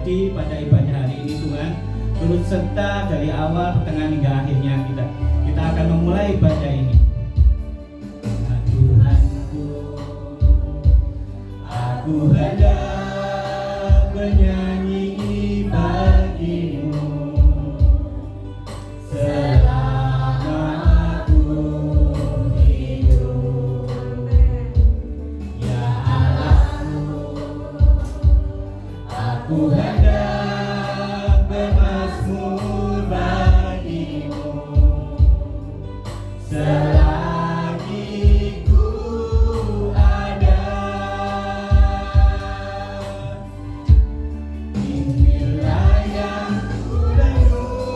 Pada ibadah hari ini Tuhan, turut serta dari awal, pertengahan hingga akhirnya kita akan memulai ibadah ini. Tuhanku, aku hendak bernyanyi bagimu selama aku hidup. Ya Allahku, aku hendak bermazmur bagimu selagi ku ada. Inilah yang ku renungkan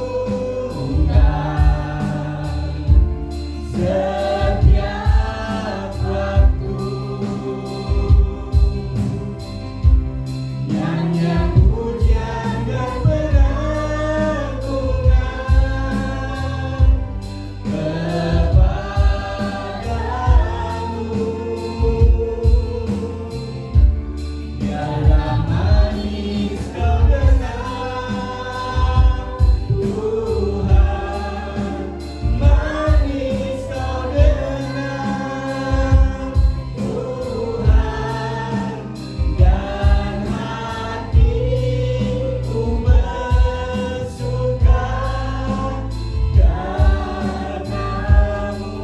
setiap waktu. Nyanyian pujian dan pengagungan kepadamu. Biarlah manis kau dengar Tuhan, manis kau dengar Tuhan, dan hatiku bersuka karenamu,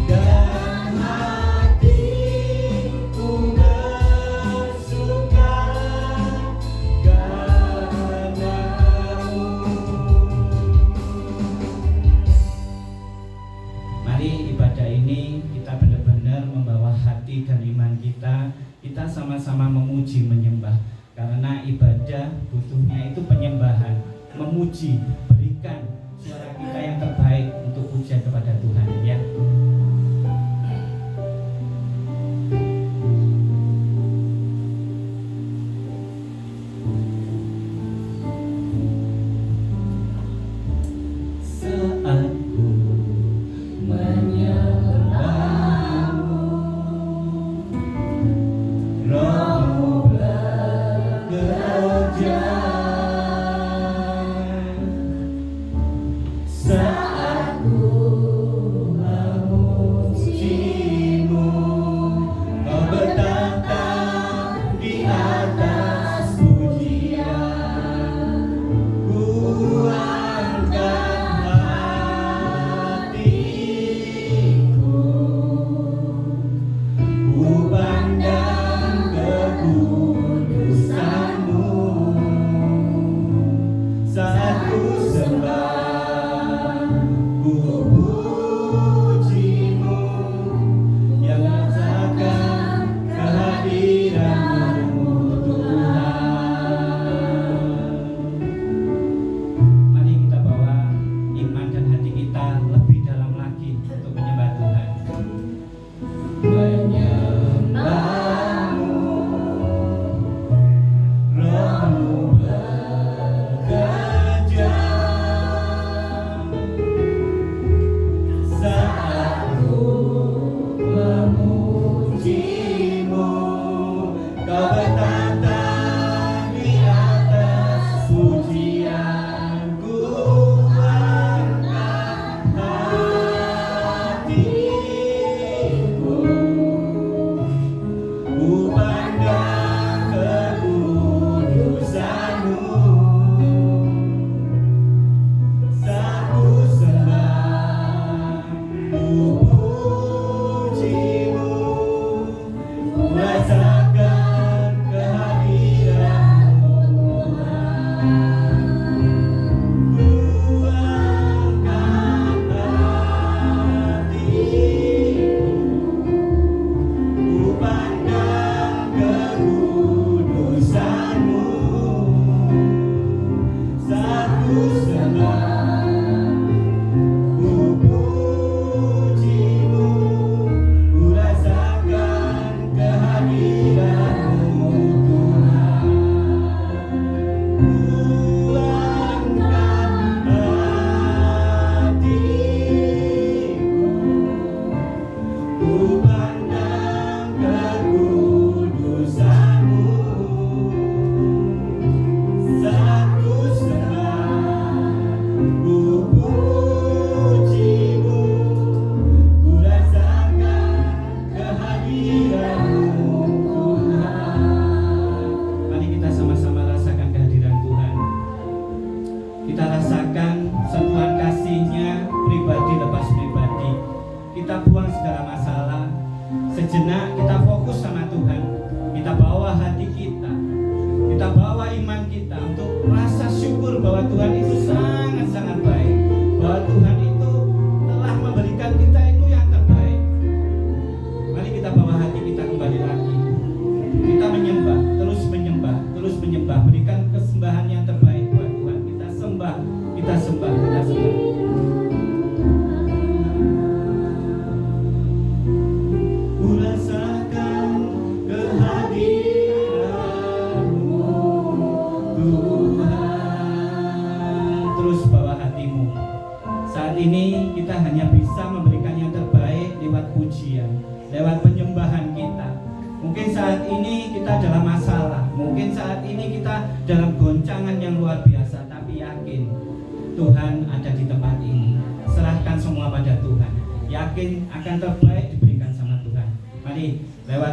dan hatiku bersuka karenamu. Mari ibadah ini kita benar-benar membawa hati dan iman kita sama-sama memuji menyembah, karena ibadah butuhnya itu penyembahan, memuji, berikan suara kita yang terbaik untuk pujian kepada Tuhan, ya. Saat ku menyembahmu, Rohmu bekerja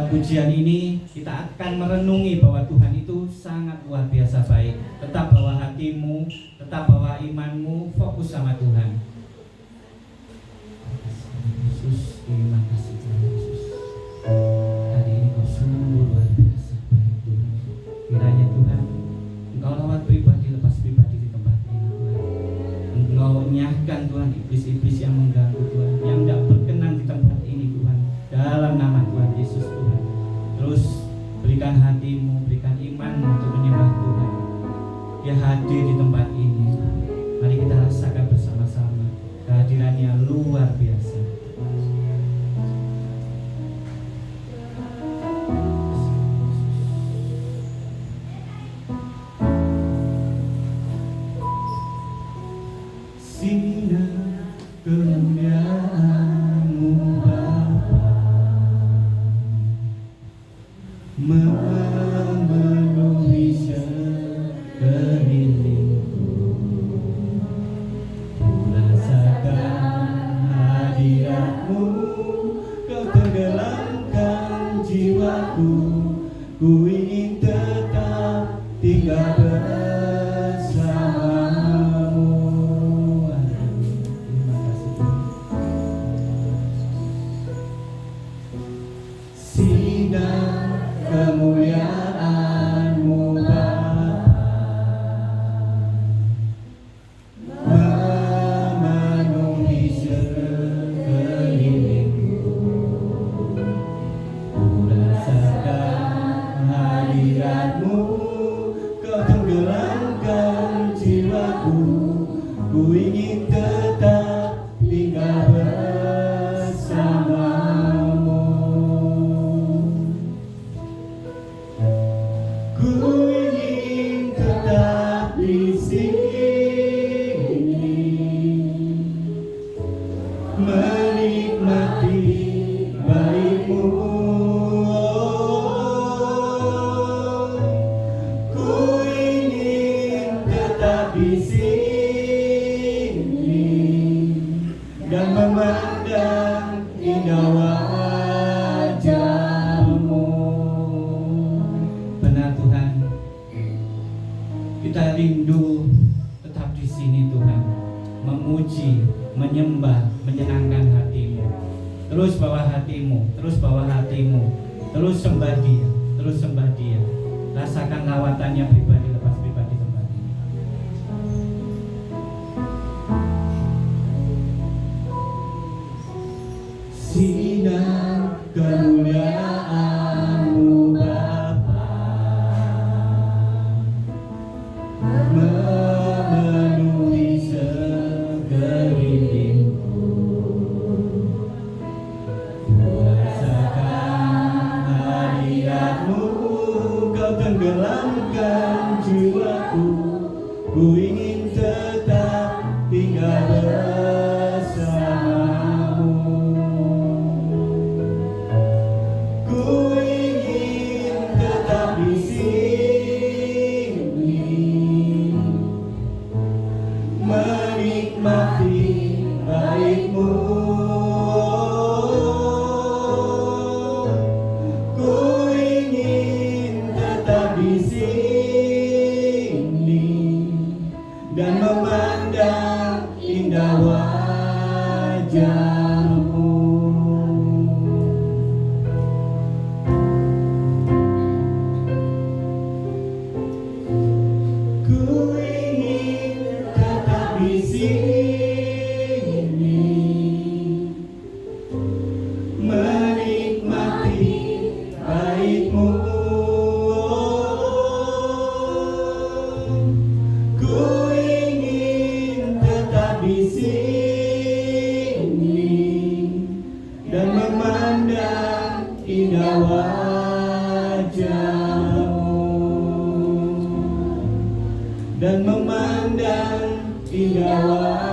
Pujian ini kita akan merenungi bahwa Tuhan itu sangat luar biasa baik. Tetap bawa hatimu, tetap bawa imanmu, fokus sama Tuhan. Yesus, terima kasih Tuhan Yesus. Hari ini Kau sungguh luar biasa baik Tuhan. Kiranya Tuhan, Engkau lewat pribadi lepas pribadi di tempat ini Tuhan. Engkau nyahkan Tuhan iblis-iblis yang mengganggu Tuhan, yang tidak berkenan di tempat ini Tuhan. Dalam nama Tuhan Yesus Tuhan. Terus berikan hatimu, berikan imanmu untuk menyembah Tuhan. Dia hadir di tempat ini. Mari kita rasakan bersama-sama kehadirannya luar biasa. Sinar kemuliaan-Mu Bapa memenuhi sekelilingku. Ku rasakan hadirat-Mu, Kau tenggelamkan jiwaku. Ku ingin tetap tinggal bersama-Mu. Terima kasih Tuhan. Sinar kemuliaan-Mu Bapa memenuhi sekelilingku. Ku rasakan hadirat-Mu, Kau tenggelamkan jiwaku. Ku ingin tetap tinggal bersama-Mu. Ku ingin tetap di sini, menikmati baik-Mu. Ku ingin tetap di sini dan memandang indah wajah-Mu. Benar Tuhan, kita rindu tetap di sini Tuhan, memuji, menyembah, menyenangkan hati-Mu. Terus bawa hatimu, terus bawa hatimu, terus sembah Dia, terus sembah Dia. Rasakan lawatannya pribadi lepas pribadi tempat ini. Sinar kemuliaan-Mu Bapa memenuhi menikmati baik-Mu. Ku ingin tetap di sini dan memandang indah wajah-Mu. Ku ingin tetap di sini menikmati baik-Mu. Ku ingin tetap di sini dan memandang indah wajah-Mu, dan memandang indah wajah-Mu.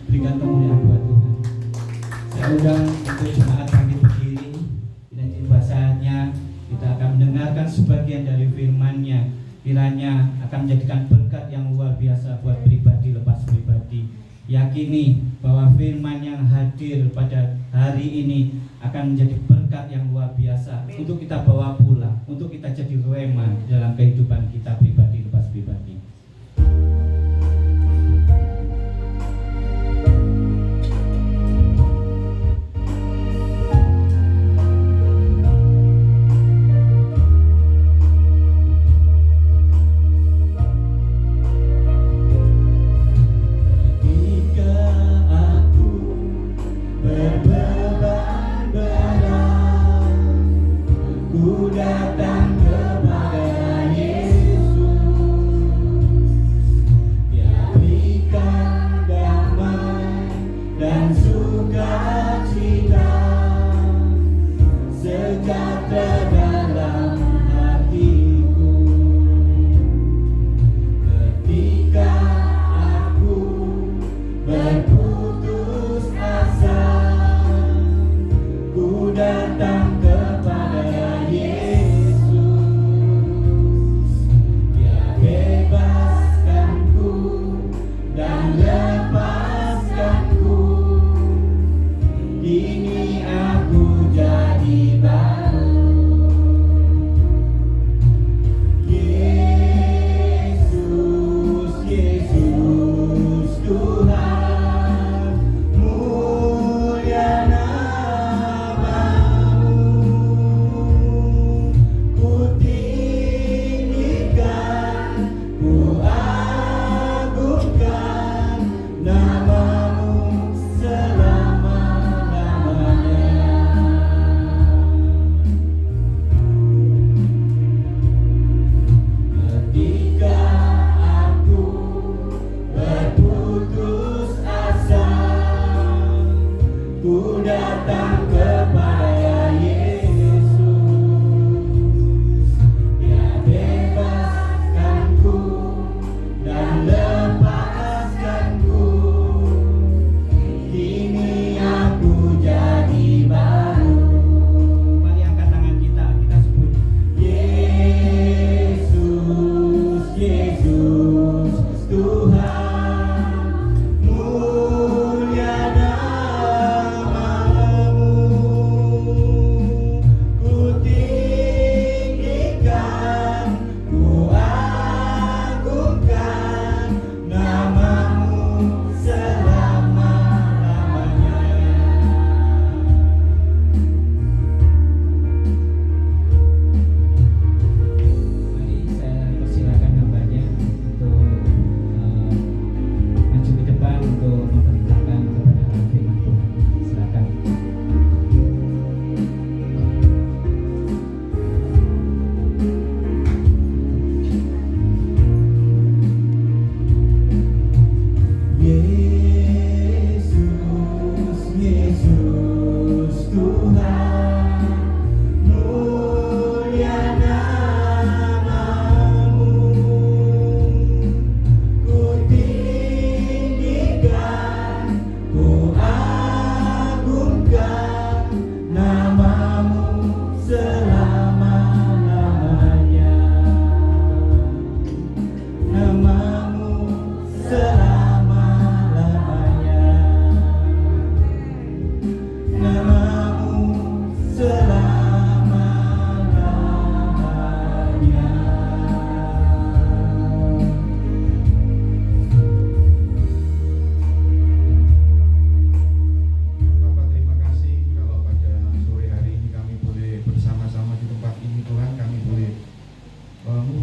Berikan kemuliaan buat Tuhan. Saya undang untuk jemaat bangkit berdiri. Dan tiba saatnya kita akan mendengarkan sebagian dari firman-Nya. Kiranya akan menjadikan berkat yang luar biasa buat pribadi lepas pribadi. Yakini bahwa firman yang hadir pada hari ini akan menjadi berkat yang luar biasa untuk kita bawa pulang, untuk kita jadi rema dalam kehidupan kita pribadi lepas pribadi. Ku datang kepada Yesus.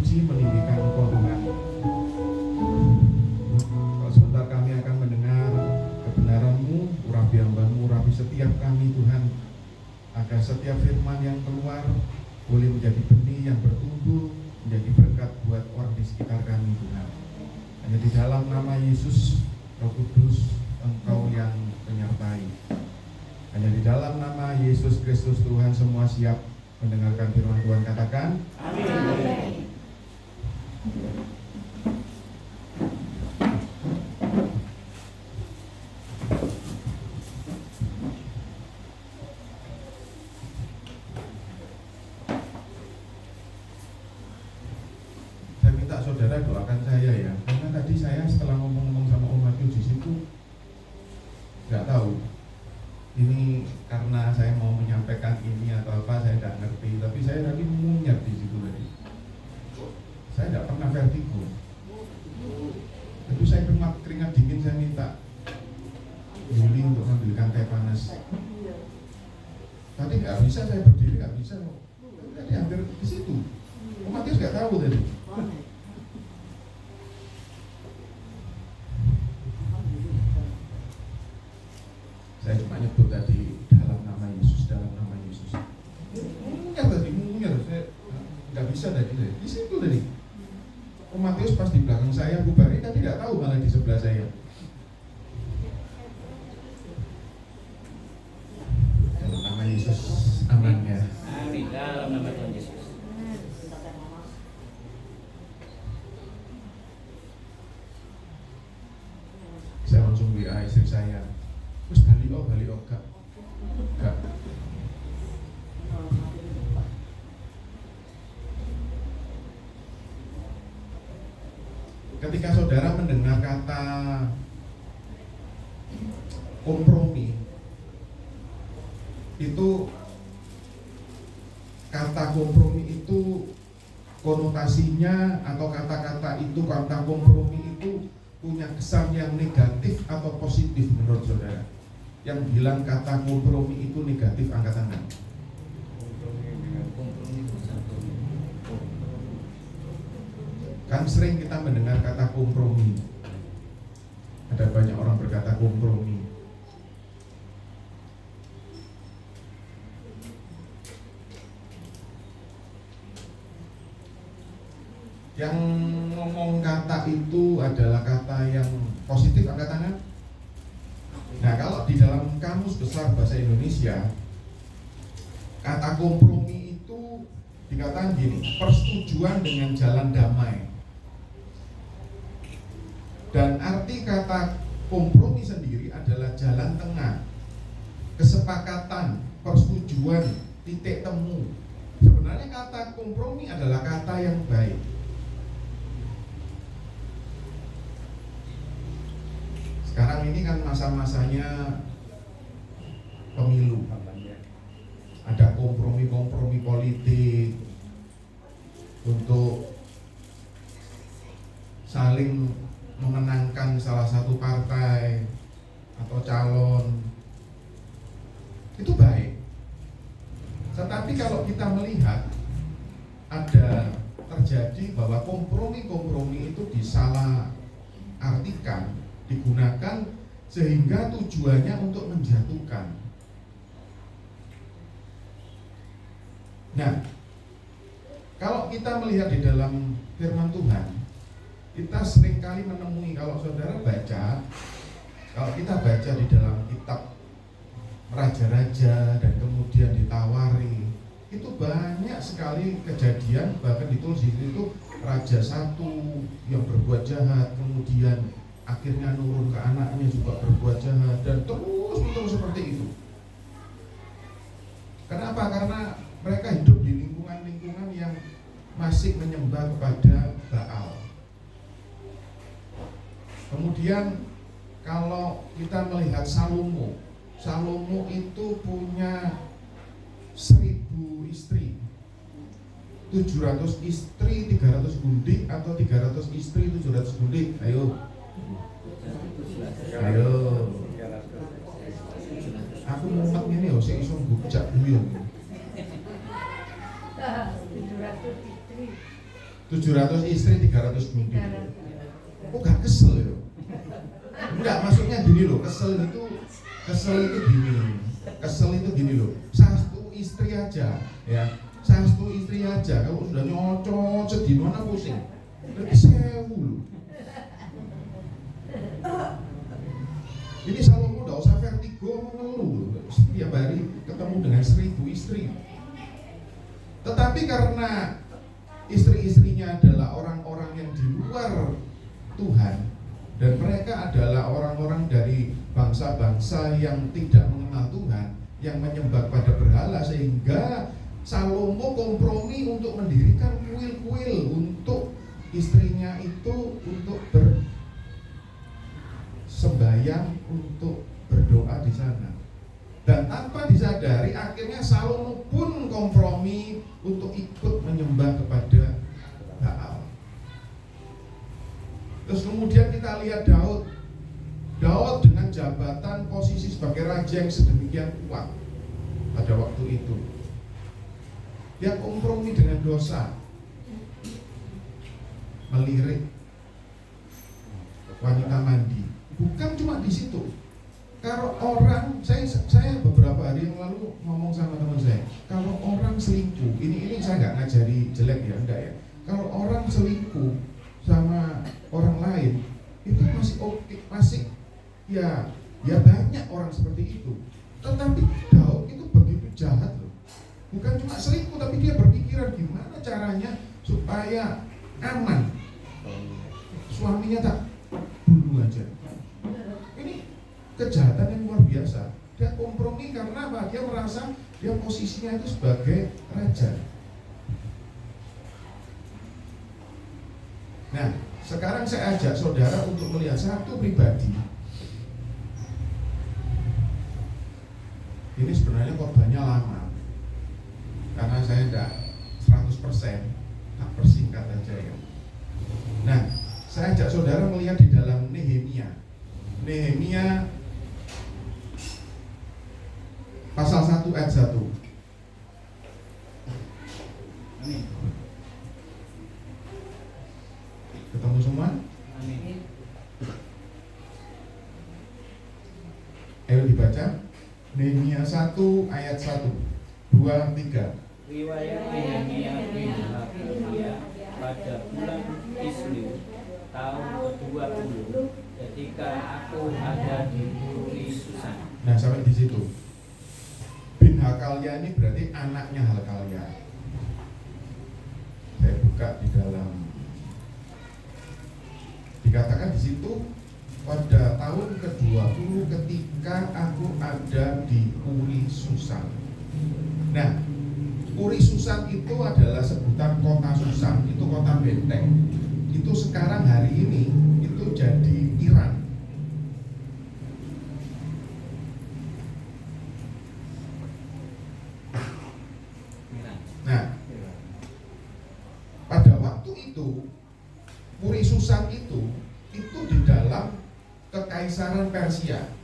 memuji, meninggikan Engkau Tuhan. Kalau sebentar kami akan mendengar kebenaran-Mu, urapi hamba-Mu, urapi setiap kami Tuhan, agar setiap firman yang keluar boleh menjadi benih yang bertumbuh, menjadi berkat buat orang di sekitar kami Tuhan. Hanya di dalam nama Yesus, Roh Kudus, Engkau yang menyertai. Hanya di dalam nama Yesus Kristus Tuhan semua siap mendengarkan firman Tuhan. Katakan amin. Saya minta saudara doakan saya ya, karena tadi saya setelah ngomong-ngomong sama Om Matius di situ nggak tahu ini karena saya mau menyampaikan ini atau apa, saya tidak ngerti, tapi saya tadi munyat di situ tadi. Saya tidak pernah vertigo. Tapi saya keringat dingin, saya minta Yuli untuk mengambilkan teh panas. Tadi nggak bisa, saya berdiri nggak bisa. Tadi hampir di situ. Matius nggak tahu tadi. Saya cuma nyebut tadi dalam nama Yesus, dalam nama Yesus. Munyar, saya nggak bisa tadi. Di situ tadi. Om Matius pas di belakang saya, Bu Bari tadi nggak tahu malah di sebelah saya. Dalam nama Yesus, amin ya. Amin, dalam nama Tuhan Yesus. Saya langsung WA istri saya. Terus balik gak. Ketika saudara mendengar kata kompromi, itu kata kompromi itu konotasinya atau kata-kata itu, kata kompromi itu punya kesan yang negatif atau positif menurut saudara? Yang bilang kata kompromi itu negatif, angkat tangan. Kan sering kita mendengar kata kompromi. Ada banyak orang berkata kompromi. Yang ngomong kata itu adalah kata yang positif, angkat tangan. Nah, kalau di dalam Kamus Besar Bahasa Indonesia, kata kompromi itu dikatakan gini, persetujuan dengan jalan damai. Dan arti kata kompromi sendiri adalah jalan tengah, kesepakatan, persetujuan, titik temu. Sebenarnya kata kompromi adalah kata yang baik. Sekarang ini kan masa-masanya pemilu, ada kompromi-kompromi politik untuk saling memenangkan salah satu partai atau calon. Itu baik. Tetapi kalau kita melihat ada terjadi bahwa kompromi-kompromi itu disalah artikan, digunakan sehingga tujuannya untuk menjatuhkan. Nah, kalau kita melihat di dalam firman Tuhan, kita seringkali menemui, kalau saudara baca, kalau kita baca di dalam kitab Raja-Raja dan kemudian ditawari, itu banyak sekali kejadian, bahkan ditulis itu raja satu yang berbuat jahat, kemudian akhirnya nurun ke anaknya juga berbuat jahat, dan terus seperti itu. Kenapa? Karena mereka hidup di lingkungan-lingkungan yang masih menyembah kepada Baal. Kemudian kalau kita melihat Salomo itu punya 1000 istri, 700 istri 300 gundik, atau 300 istri 700 gundik. Ayo. Aku mumet ini ya, saya iso bujak dulu. 700 istri. 700 istri 300 mimpi. Kok gak kesel ya? Enggak, maksudnya gini loh, kesel itu gini. Kesel itu gini loh. Satu istri aja ya. Satu istri aja kalau sudah nyocot sedih mana pusing. Lebih 1000 loh. Ini Salomo gak usah vertigo mengeluh setiap hari ketemu dengan 1000 istri. Tetapi karena istri-istrinya adalah orang-orang yang di luar Tuhan, dan mereka adalah orang-orang dari bangsa-bangsa yang tidak mengenal Tuhan, yang menyembah pada berhala, sehingga Salomo kompromi untuk mendirikan kuil-kuil untuk istrinya itu, untuk bersembahyang, untuk berdoa di sana. Dan tanpa disadari akhirnya Salomo pun kompromi untuk ikut menyembah kepada Baal. Terus kemudian kita lihat Daud dengan jabatan posisi sebagai raja yang sedemikian kuat pada waktu itu. Dia kompromi dengan dosa, melirik wanita mandi. Bukan cuma di situ. Kalau orang, saya beberapa hari yang lalu ngomong sama teman saya, kalau orang selingkuh, ini saya nggak ngajari jelek ya, enggak ya. Kalau orang selingkuh sama orang lain, itu masih oke, masih ya banyak orang seperti itu. Tetapi Daud itu begitu jahat loh. Bukan cuma selingkuh, tapi dia berpikiran gimana caranya supaya aman, suaminya tak bunuh aja. Ini kejahatan yang luar biasa. Dia kompromi karena apa? Dia merasa dia posisinya itu sebagai raja. Nah, sekarang saya ajak saudara untuk melihat satu pribadi. Ini sebenarnya korbannya lama, karena saya tidak 100%, tak persingkat aja ya. Nah, saya ajak saudara melihat di dalam Nehemia pasal 1 ayat 1. Amin. Ketemu semua? Amin. Ayo dibaca. Nehemia 1 ayat 1, 2, 3. Riwayat Nehemia bin Hakaliah pada bulan Kislew tahun ke-20 ketika aku ada di Puri Susan. Nah, sampai di situ. Bin Hakaliah ini berarti anaknya Hakaliah. Saya buka di dalam. Dikatakan di situ, pada tahun ke-20 ketika aku ada di Puri Susan. Nah, Puri Susan itu adalah sebutan kota Susan, itu kota benteng. Itu sekarang hari ini itu jadi Iran. Nah, pada waktu itu Puri Susan itu di dalam kekaisaran Persia,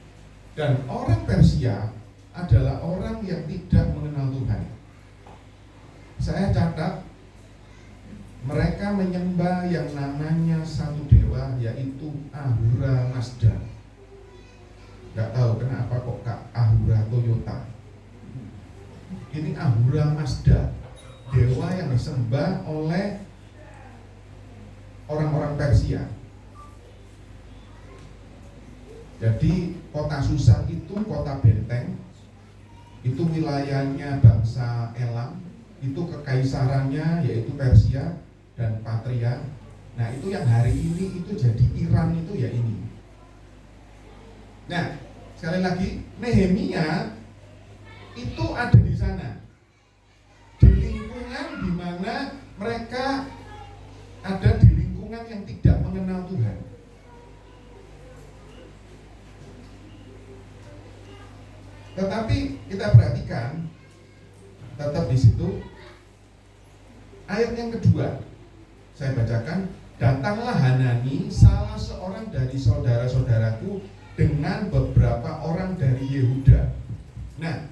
dan orang Persia adalah orang yang tidak mengenal Tuhan. Saya catat mereka menyembah yang namanya satu dewa, yaitu Ahura Mazda. Gak tahu kenapa kok Ahura Toyota. Ini Ahura Mazda, dewa yang disembah oleh orang-orang Persia. Jadi kota Susan itu kota benteng, itu wilayahnya bangsa Elam, itu kekaisarannya yaitu Persia dan Patria. Nah, itu yang hari ini itu jadi Iran itu ya ini. Nah, sekali lagi Nehemia itu ada di sana, di lingkungan di mana mereka ada di lingkungan yang tidak mengenal Tuhan. Tetapi kita perhatikan tetap di situ ayat yang kedua. Saya bacakan, datanglah Hanani, salah seorang dari saudara-saudaraku, dengan beberapa orang dari Yehuda. Nah,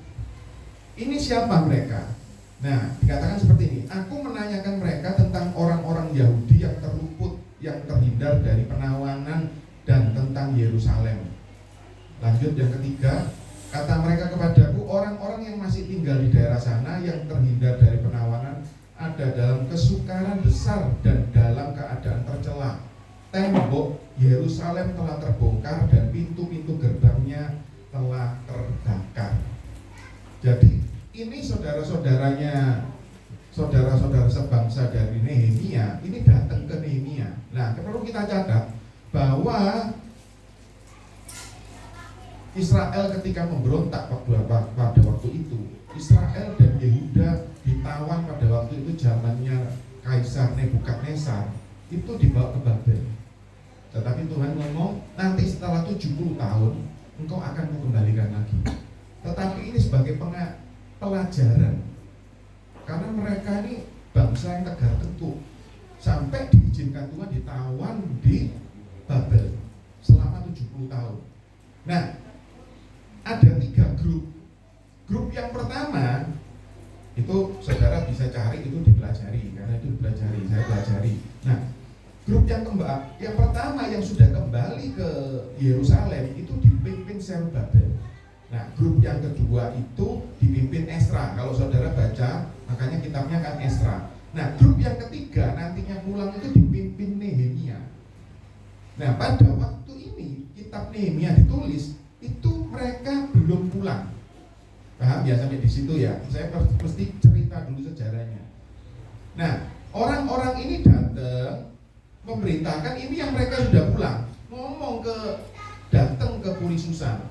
ini siapa mereka? Nah, dikatakan seperti ini, aku menanyakan mereka tentang orang-orang Yahudi yang terluput, yang terhindar dari penawanan, dan tentang Yerusalem. Lanjut yang ketiga, kata mereka kepadaku, orang-orang yang masih tinggal di daerah sana yang terhindar dari penawanan ada dalam kesukaran besar dan dalam keadaan tercela. Tembok Yerusalem telah terbongkar dan pintu-pintu gerbangnya telah terbakar. Jadi ini saudara-saudara sebangsa dari Nehemia ini datang ke Nehemia. Nah, perlu kita catat bahwa Israel ketika memberontak pada waktu itu, Israel dan Yehuda ditawan pada waktu itu zamannya Kaisar Nebukadnezar, itu dibawa ke Babel. Tetapi Tuhan ngomong, nanti setelah 70 tahun engkau akan kembalikan lagi. Tetapi ini sebagai pelajaran, karena mereka ini bangsa yang tegar tengkuk, sampai diizinkan Tuhan ditawan di Babel selama 70 tahun. Nah, ada 3 grup. Grup yang pertama itu saudara bisa cari, itu dipelajari, karena itu dipelajari, saya pelajari. Nah, grup yang pertama yang sudah kembali ke Yerusalem itu dipimpin Zerubabel. Nah, grup yang kedua itu dipimpin Ezra. Kalau saudara baca, makanya kitabnya kan Ezra. Nah, grup yang ketiga nantinya pulang itu dipimpin Nehemia. Nah, pada waktu ini kitab Nehemia ditulis, itu mereka belum pulang. Paham ya sampai di situ ya? Saya mesti cerita dulu sejarahnya. Nah, orang-orang ini datang memberitakan ini yang mereka sudah pulang, datang ke Puri Susan.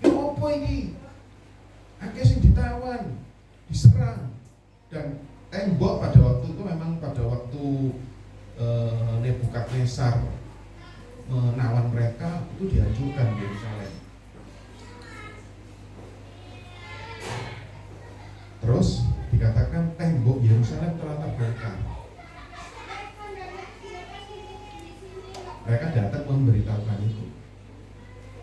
Ya apa ini? Akeh sing ditawan, diserang, dan tembok pada waktu itu memang pada waktu Nebukadnezar menawan mereka itu dihancurkan di Yerusalem. Terus dikatakan tembok Yerusalem telah terbongkar. Mereka datang memberitahukan itu.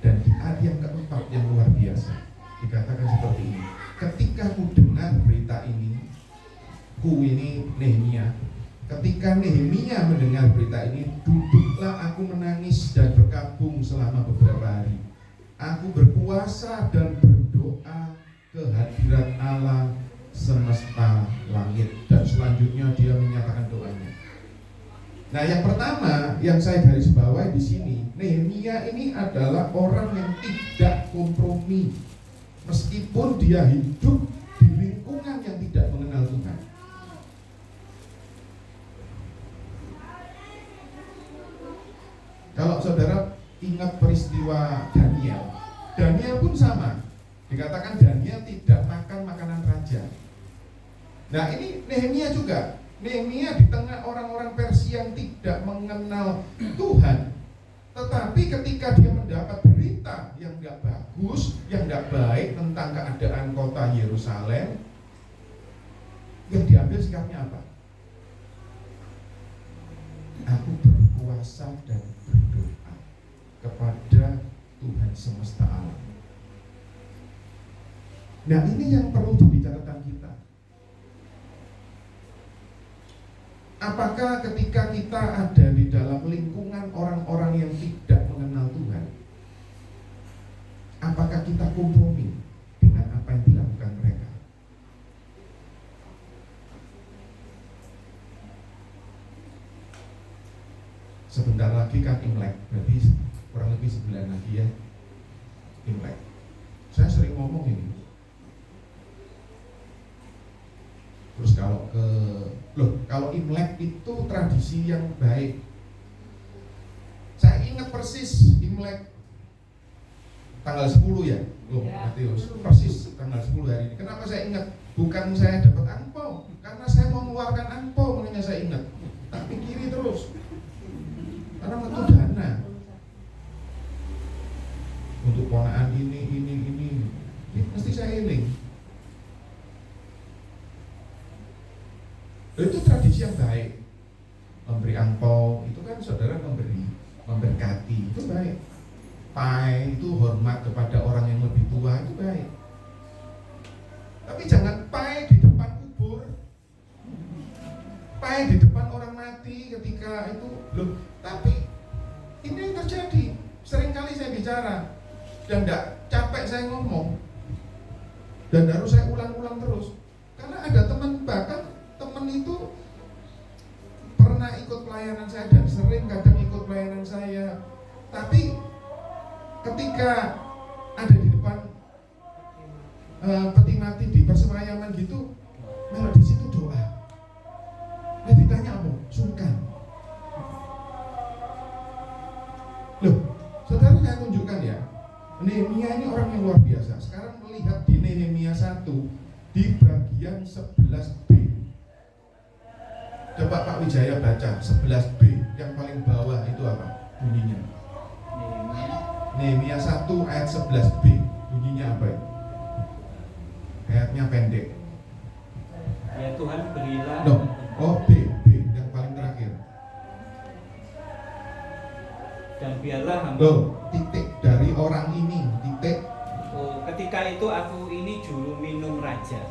Dan di ayat yang keempat yang luar biasa dikatakan seperti ini. Ketika ku dengar berita ini, Nehemia. Ketika Nehemia mendengar berita ini, duduklah aku menangis dan berkabung selama beberapa hari. Aku berpuasa dan berdoa ke hadirat Allah semesta langit. Dan selanjutnya dia menyatakan doanya. Nah, yang pertama yang saya garis bawahi di sini, Nehemia ini adalah orang yang tidak kompromi, meskipun dia hidup di lingkungan yang tidak mengenal Tuhan. Kalau saudara ingat peristiwa Daniel pun sama. Dikatakan Daniel tidak makan makanan raja. Nah, ini Nehemia juga. Nehemia di tengah orang-orang Persia yang tidak mengenal Tuhan, tetapi ketika dia mendapat berita yang tidak bagus, yang tidak baik tentang keadaan kota Yerusalem, yang diambil sikapnya apa? Aku berpuasa dan berdoa kepada Tuhan semesta alam. Nah, ini yang perlu jadi catatan kita. Apakah ketika kita ada di dalam lingkungan orang-orang yang tidak mengenal Tuhan, apakah kita kompromi dengan apa yang dilakukan mereka? Sebentar lagi kan Imlek, berarti kurang lebih sebulan lagi ya Imlek. Saya sering ngomong ini. Terus kalau Imlek itu tradisi yang baik. Saya ingat persis Imlek tanggal 10 ya, Matius. Persis tanggal 10 hari ini. Kenapa saya ingat? Bukan saya dapat angpau, karena saya mau mengeluarkan angpau, makanya saya ingat. Tak pikiri terus. Karena itu dana untuk ponaan ini mesti saya iling. Itu tradisi yang baik. Memberi angpau itu kan saudara memberkati, itu baik. Pai itu hormat kepada orang yang lebih tua, itu baik. Tapi jangan pai di depan ngapain di depan orang mati ketika itu loh. Tapi ini yang terjadi. Seringkali saya bicara dan tidak capek saya ngomong, dan harus saya ulang-ulang terus karena ada teman, bahkan teman itu pernah ikut pelayanan saya dan sering kadang ikut pelayanan saya, tapi ketika ada di depan peti mati di persemayaman gitu, malah di situ doa. Nah, ditanya apa? Sungkan. Loh, saudara, saya tunjukkan ya. Nehemia ini orang yang luar biasa. Sekarang melihat di Nehemia 1 di bagian 11b. Coba Pak Wijaya baca 11b yang paling bawah itu apa bunyinya? Nehemia 1 ayat 11b bunyinya apa itu? Ayatnya pendek. Ya Tuhan berilah. No. Oh, B yang paling terakhir. Dan biarlah hamba. Loh, titik dari orang ini, titik. Oh, ketika itu aku ini juru minum raja.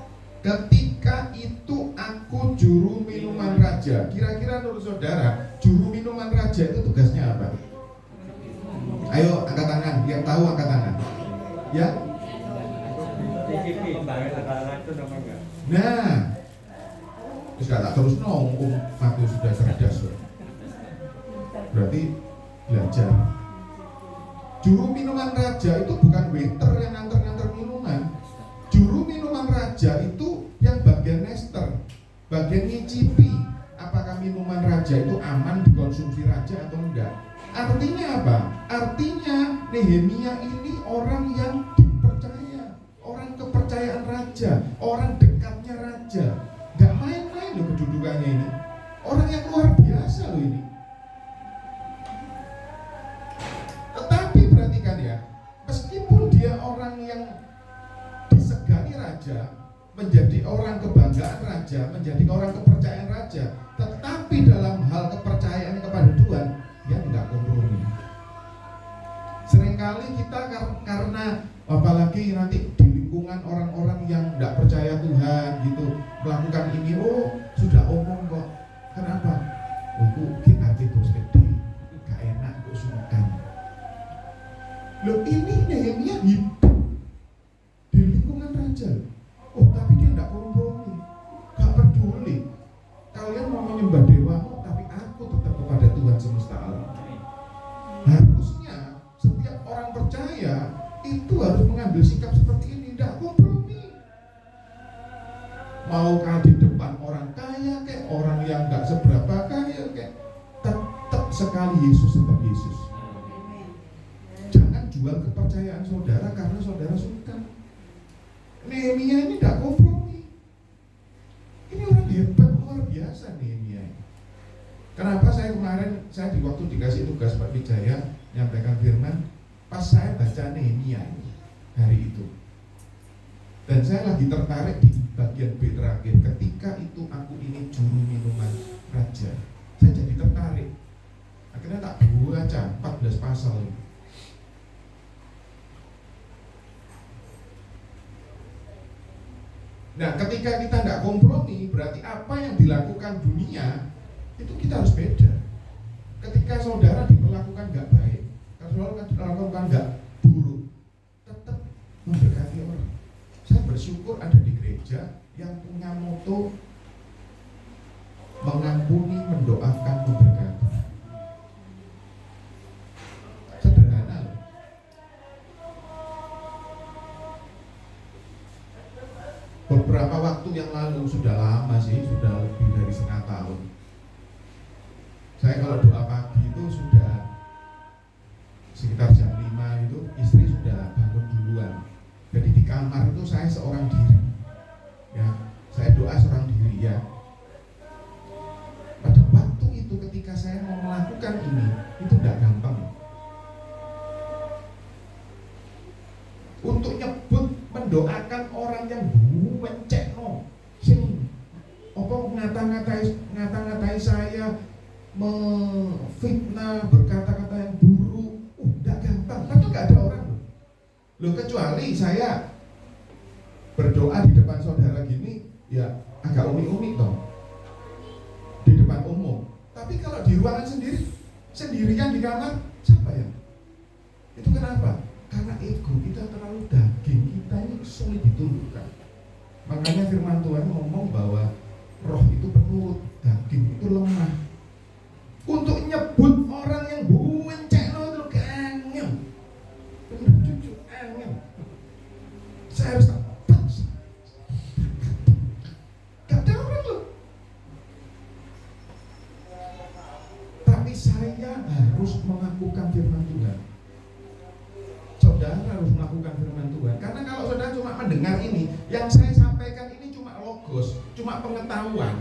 Ketika itu aku juru minuman raja. Kira-kira menurut saudara, juru minuman raja itu tugasnya apa? Ayo angkat tangan, yang tahu angkat tangan. Ya? Nah, terus tak terus nongkrong, aku sudah cerdas. Berarti belajar. Juru minuman raja itu bukan waiter yang nganter-nganter minuman. Juru minuman raja itu yang bagian nester, bagian ngicipi apakah minuman raja itu aman dikonsumsi raja atau enggak. Artinya apa? Artinya Nehemia ini orang yang dipercaya, orang kepercayaan raja, orang dekatnya raja. Gak main-main loh kedudukannya ini. Orang yang luar biasa loh ini. Tetapi perhatikan ya, meskipun dia orang yang disegani raja, menjadi orang kebanggaan raja, menjadi orang kepercayaan raja, tetapi dalam hal kepercayaan kepada Tuhan, dia tidak kompromi. Seringkali kita karena apalagi nanti di lingkungan orang-orang yang tidak percaya Tuhan gitu, melakukan ini, oh sudah omong kok. Kenapa? Untuk GAT bos gede, gak enak kok sungkan. Loh, ini Nehemia hidup di lingkungan raja. Oh, tapi dia tidak kompromi, gak peduli. Kalian mau menyembah dewamu, tapi aku tetap kepada Tuhan semesta alam. Harusnya setiap orang percaya itu harus mengambil sikap seperti ini, tidak kompromi. Mau kah di depan orang kaya, kayak orang yang gak seberapa kaya, kayak tetap sekali Yesus tetap Yesus. Jangan jual kepercayaan saudara karena saudara suka. Nehemia ini tidak kompromi. Ini orang hebat, luar biasa Nehemia. Kenapa saya kemarin, saya di waktu dikasih tugas Pak Wijaya menyampaikan firman, pas saya baca Nehemia hari itu, dan saya lagi tertarik di bagian B terakhir, ketika itu aku ini juru minuman raja. Saya jadi tertarik. Akhirnya tak baca 14 pasal ini. Nah, ketika kita tidak kompromi, berarti apa yang dilakukan dunia itu kita harus beda. Ketika saudara diperlakukan nggak baik, kalau saudara diperlakukan nggak buruk, tetap memberkati orang. Saya bersyukur ada di gereja yang punya moto mengampuni, mendoakan, memberkati. Sederhana loh. Beberapa waktu yang lalu, sudah lama sih, sudah lebih dari setengah tahun, saya kalau doa pagi itu sudah sekitar jam 5 itu istri sudah bangun duluan. Jadi di kamar itu saya seorang diri, ya, saya doa seorang diri ya. Pada waktu itu ketika saya mau melakukan ini, itu tidak gampang. Untuk nyebut mendoakan orang yang mencekno, sing apa ngata-ngatai saya, memfitnah, berkata-kata yang buruk, tidak gampang. Tapi nggak ada orang loh, kecuali saya berdoa di depan saudara gini, ya agak umi-umi toh. Di Tapi kalau di ruangan sendiri, sendirian di kamar, siapa ya? Itu kenapa? Karena ego kita terlalu daging, kita ini sulit ditundukkan. Makanya firman Tuhan ngomong bahwa roh itu penurut, daging itu lemah. Untuk nyebut orang yang buencekno itu angel. Bener cucu angel. Saya harus tepat. Gak ada orang loh. Tapi saya harus melakukan firman Tuhan. Saudara harus melakukan firman Tuhan. Karena kalau saudara cuma mendengar ini, yang saya sampaikan ini cuma logos, cuma pengetahuan.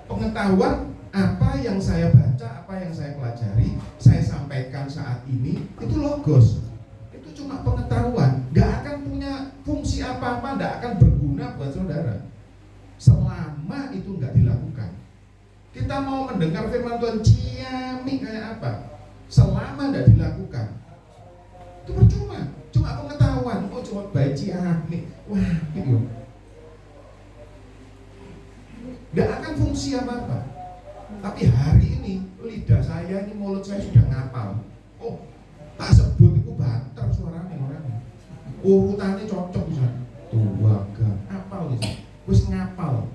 Pengetahuan apa yang saya baca, apa yang saya pelajari, saya sampaikan saat ini, itu logos. Itu cuma pengetahuan, gak akan punya fungsi apa-apa, gak akan berguna buat saudara selama itu gak dilakukan. Kita mau mendengar firman Tuhan ciamik kayak apa, selama gak dilakukan, itu percuma. Cuma pengetahuan, oh cuma baik ciamik, wah gitu, gak akan fungsi apa-apa. Tapi hari ini lidah saya ini, mulut saya sudah ngapal. Oh, tak sebut itu banter suaranya orangnya. Urutannya cocok bisa. Tuaga, apal bisa. Wis ngapal.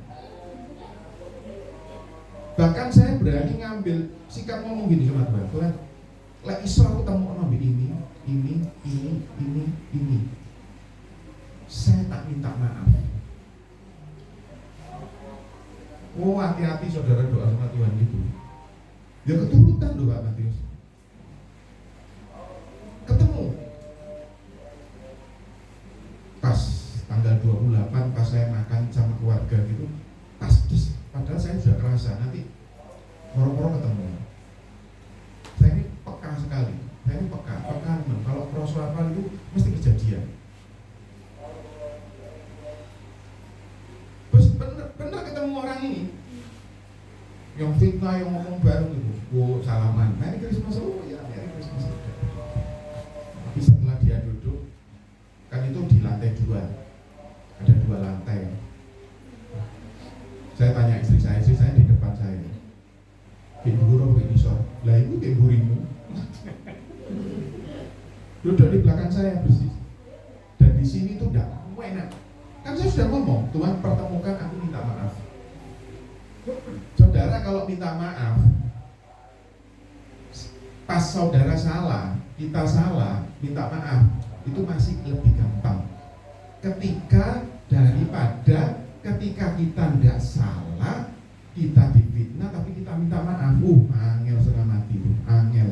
Bahkan saya berani ngambil sikap ngomong gini sama Tuhan. Tuhan, lek iso aku temu ngambil ini. Saya tak minta maaf. Oh, hati-hati saudara doa sama Tuhan gitu. Ya keturutan doa Matius. Ketemu pas tanggal 28 pas saya makan sama keluarga gitu, pas terus, padahal saya sudah kerasa nanti moro-moro ketemu. Saya ini peka sekali. Saya ini peka kalau prosoal itu mesti kejadian. Bener ketemu orang ini yang fitnah, yang ngomong bareng itu, oh salaman, Merry Christmas, oh ya Merry Christmas. Tapi setelah dia duduk, kan itu di lantai 2, ada 2 lantai. Saya tanya istri saya di depan saya, Buru ini so, lah itu burimu. Duduk di belakang saya persis. Dan di sini tuh enggak enak. Kan saya sudah ngomong, Tuhan pertemukan aku, minta maaf. Saudara kalau minta maaf, pas saudara salah, kita salah, minta maaf, itu masih lebih gampang. Daripada ketika kita tidak salah, kita difitnah tapi kita minta maaf, angel setengah mati, angel.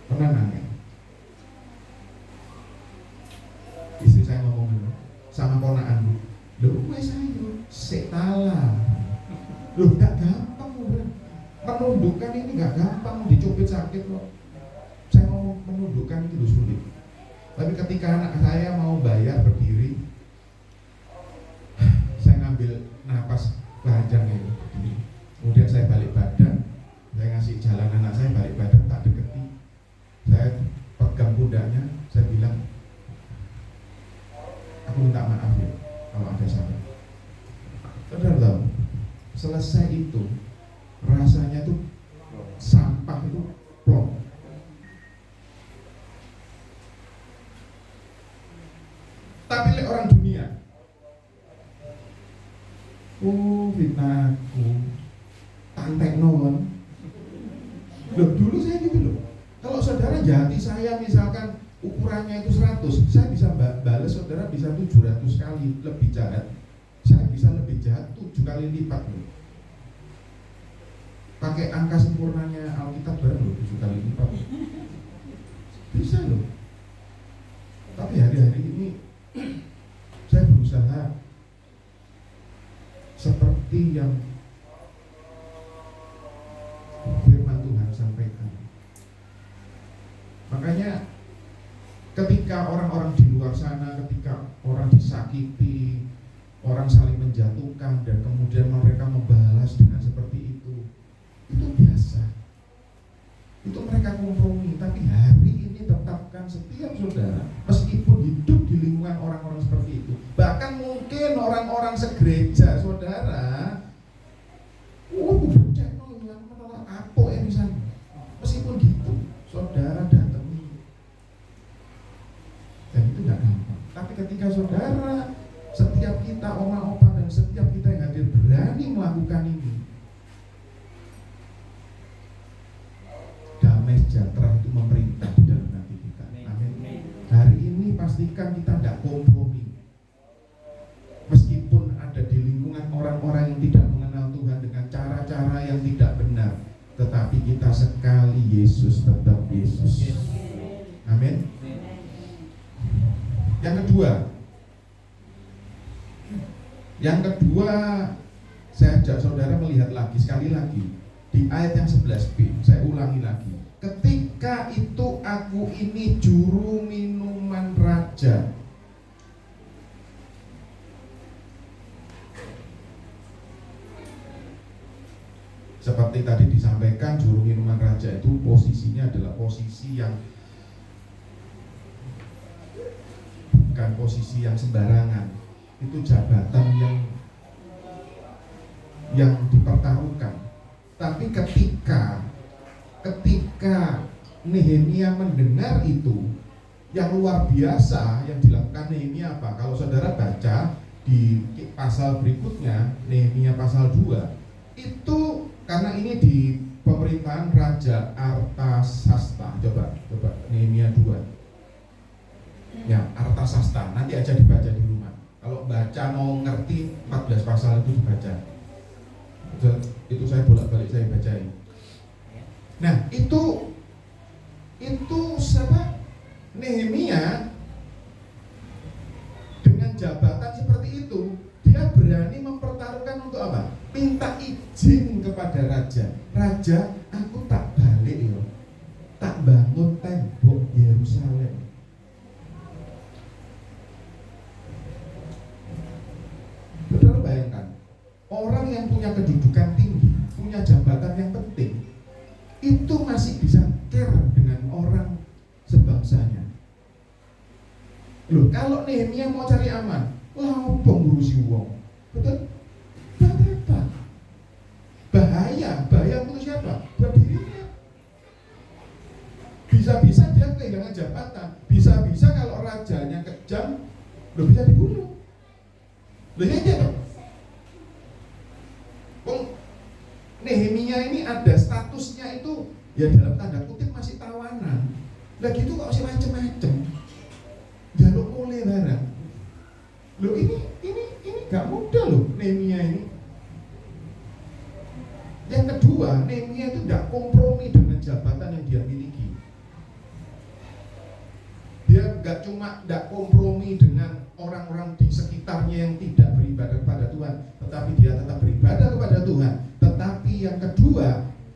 Pernah angel. Istri saya ngomong dulu sama ponakan, loh gue saya sekala, loh gak gampang loh, menundukkan ini gak gampang, dicubit sakit loh. Saya ngomong menundukkan itu loh sulit. Tapi ketika anak saya mau bayar berdiri, saya ngambil napas panjang itu berdiri. Kemudian saya balik badan, saya ngasih jalan anak saya balik badan, tak deketi. Saya pegang pundaknya, saya bilang, aku minta maaf ya kalau ada salah. Saudara tahu, selesai itu rasanya tuh sampah itu plong. Tapi oleh orang dunia, fitnah aku, tantek non. Loh dulu saya gitu loh. Kalau saudara jati saya misalkan ukurannya itu 100, saya bisa balas saudara bisa 700 kali lebih jahat. Saya bisa lebih jahat 7 kali lipat loh. Pakai angka sempurnanya Alkitab baru loh, 7 kali lipat. Bisa loh. Tapi hari-hari ini saya berusaha seperti yang firman Tuhan sampaikan. Makanya ketika orang-orang di luar sana, ketika orang disakiti, orang saling menjatuhkan dan kemudian mereka membalas dengan seperti itu biasa. Itu mereka kompromi. Tapi hari ini tetapkan setiap saudara, meskipun hidup di lingkungan orang-orang seperti itu, bahkan mungkin orang-orang segereja saudara, kita, oma-opa, dan setiap kita yang hadir berani melakukan ini, damai sejahtera itu memerintah di dalam hati kita. Amin. Hari ini pastikan kita tidak kompromi. Meskipun ada di lingkungan orang-orang yang tidak mengenal Tuhan dengan cara-cara yang tidak benar, tetapi kita sekali Yesus tetap Yesus. Amin. Yang kedua, saya ajak saudara melihat lagi, sekali lagi di ayat yang 11b. Saya ulangi lagi. Ketika itu aku ini juru minuman raja. Seperti tadi disampaikan, juru minuman raja itu posisinya adalah posisi yang bukan posisi yang sembarangan. Itu jabatan yang dipertaruhkan. Tapi ketika Nehemia mendengar itu, yang luar biasa yang dilakukan Nehemia apa? Kalau saudara baca di pasal berikutnya, Nehemia pasal 2, itu karena ini di pemerintahan Raja Artasasta. Coba Nehemia 2. Ya, Artasasta. Nanti aja dibaca di rumah. Kalau baca mau ngerti 14 pasal itu dibaca. Itu saya bolak-balik saya bacain. Nah, itu siapa? Nehemia dengan jabatan seperti itu, dia berani mempertaruhkan untuk apa? Minta izin kepada raja. Raja, aku tak balik yo. Tak bangun tembok Yerusalem. Saudara bayangkan, orang yang punya kedudukan tinggi, punya jabatan yang penting, itu masih bisa care dengan orang sebangsanya. Loh, kalau Nehemia mau cari aman, apa ngurusi wong? Betul? Bahaya untuk siapa? Buat dirinya. Bisa-bisa dia kehilangan jabatan. Bisa-bisa kalau rajanya kejam, bisa dibunuh. Ya gitu. Nehemia ini ada statusnya itu ya dalam tanda kutip masih tawanan. Lah gitu kok masih macem-macem. Jaluk mulai barang. Loh ini gak mudah loh Nehemia ini. Yang kedua, Nehemia itu tidak kompromi dengan jabatan yang dia miliki. Dia gak cuma tidak kompromi dengan orang-orang di sekitarnya yang tidak beribadah kepada Tuhan, tetapi dia tetap beribadah kepada Tuhan. Tetapi yang kedua,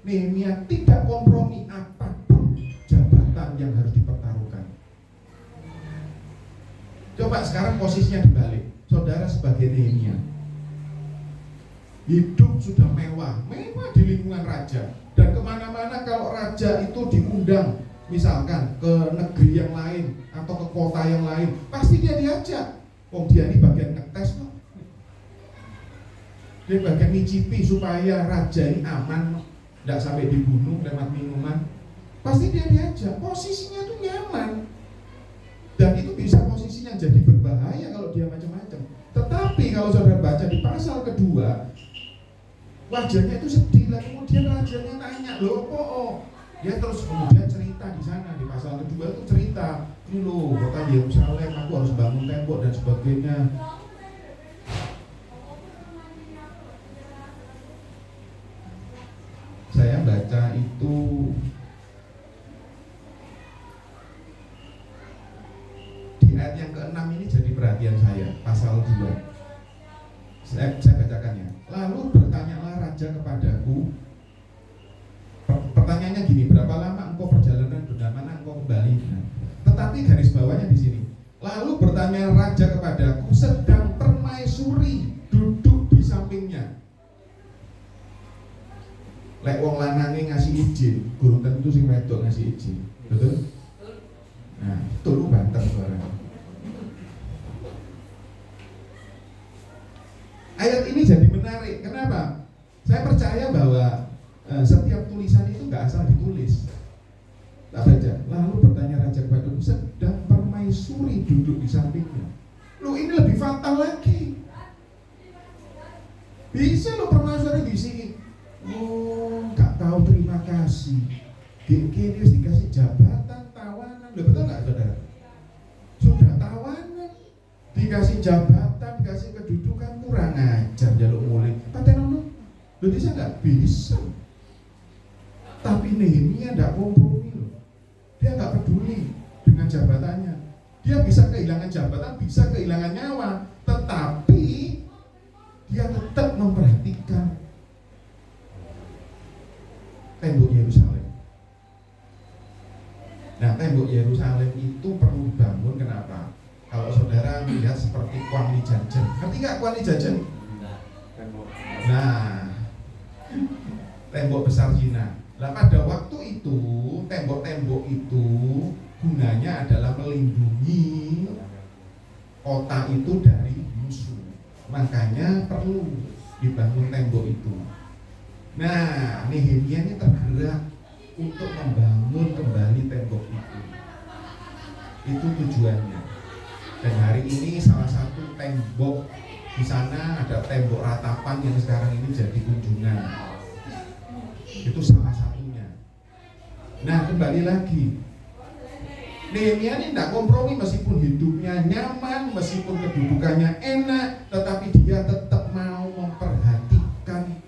Nehemia tidak kompromi apapun jabatan yang harus dipertaruhkan. Coba sekarang posisinya dibalik. Saudara sebagai Nehemia, hidup sudah mewah di lingkungan raja, dan kemana-mana kalau raja itu diundang, misalkan ke negeri yang lain atau ke kota yang lain, pasti dia diajak. Dia ini bagian ngetes kok. Dia bagian ngicipi supaya raja ini aman, tidak sampai dibunuh lewat minuman. Pasti dia diajak. Posisinya tuh nyaman, dan itu bisa posisinya jadi berbahaya kalau dia macam-macam. Tetapi kalau saudara baca di pasal kedua, wajahnya itu sedih lah. Kemudian rajanya tanya, loh kok? Dia terus kemudian cerita di sana, di pasal kedua itu cerita, ini loh kota Yerusalem, aku harus bangun tembok dan sebagainya. Saya baca itu di ayat yang ke-6 ini jadi perhatian saya, pasal 2. Saya bacakannya. Lalu bertanyalah raja kepadaku. Pertanyaannya gini, berapa lama engkau perjalanan, bagaimana engkau kembali? Tetapi garis bawahnya di sini. Lalu bertanya raja kepadaku, sedang permaisuri duduk di sampingnya. Lek wong lanange ngasih izin, guru tentu sing wedok ngasih izin. Betul? Nah, turu banter suara. Ayat ini jadi menarik. Kenapa? Saya percaya bahwa setiap tulisan itu nggak asal ditulis. Tak baca. Lalu bertanya raja kepadaku, sedang permaisuri duduk di sampingnya. Loh, ini lebih fatal lagi. Bisa lo permasalahan bisi. Oh, nggak tahu terima kasih. Gini harus dikasih jabatan, tawanan. Loh, betul nggak saudara? Sudah tawanan, dikasih jabatan, dikasih kedudukan, kurang ajar jaluk mulai. Patenono, lo bisa nggak? Bisa. Tapi Nehemia nggak kompromi loh. Dia nggak peduli dengan jabatannya. Dia bisa kehilangan jabatan, bisa kehilangan nyawa, tetapi dia tetap memperhatikan tembok Yerusalem. Nah, tembok Yerusalem itu perlu dibangun. Kenapa? Kalau saudara melihat seperti Kuang Li Jajan, ngerti nggak Kuang Li Jajan? Nah, tembok besar Cina. Nah, pada waktu itu tembok-tembok itu gunanya adalah melindungi kota itu dari musuh. Makanya perlu dibangun tembok itu. Nah, Nehemia ini tergerak untuk membangun kembali tembok itu. Itu tujuannya. Dan hari ini salah satu tembok di sana ada tembok ratapan yang sekarang ini jadi kunjungan. Itu salah satunya. Nah, kembali lagi. Nehemia ini tidak kompromi meskipun hidupnya nyaman, meskipun kedudukannya enak, tetapi dia tetap mau memperhatikan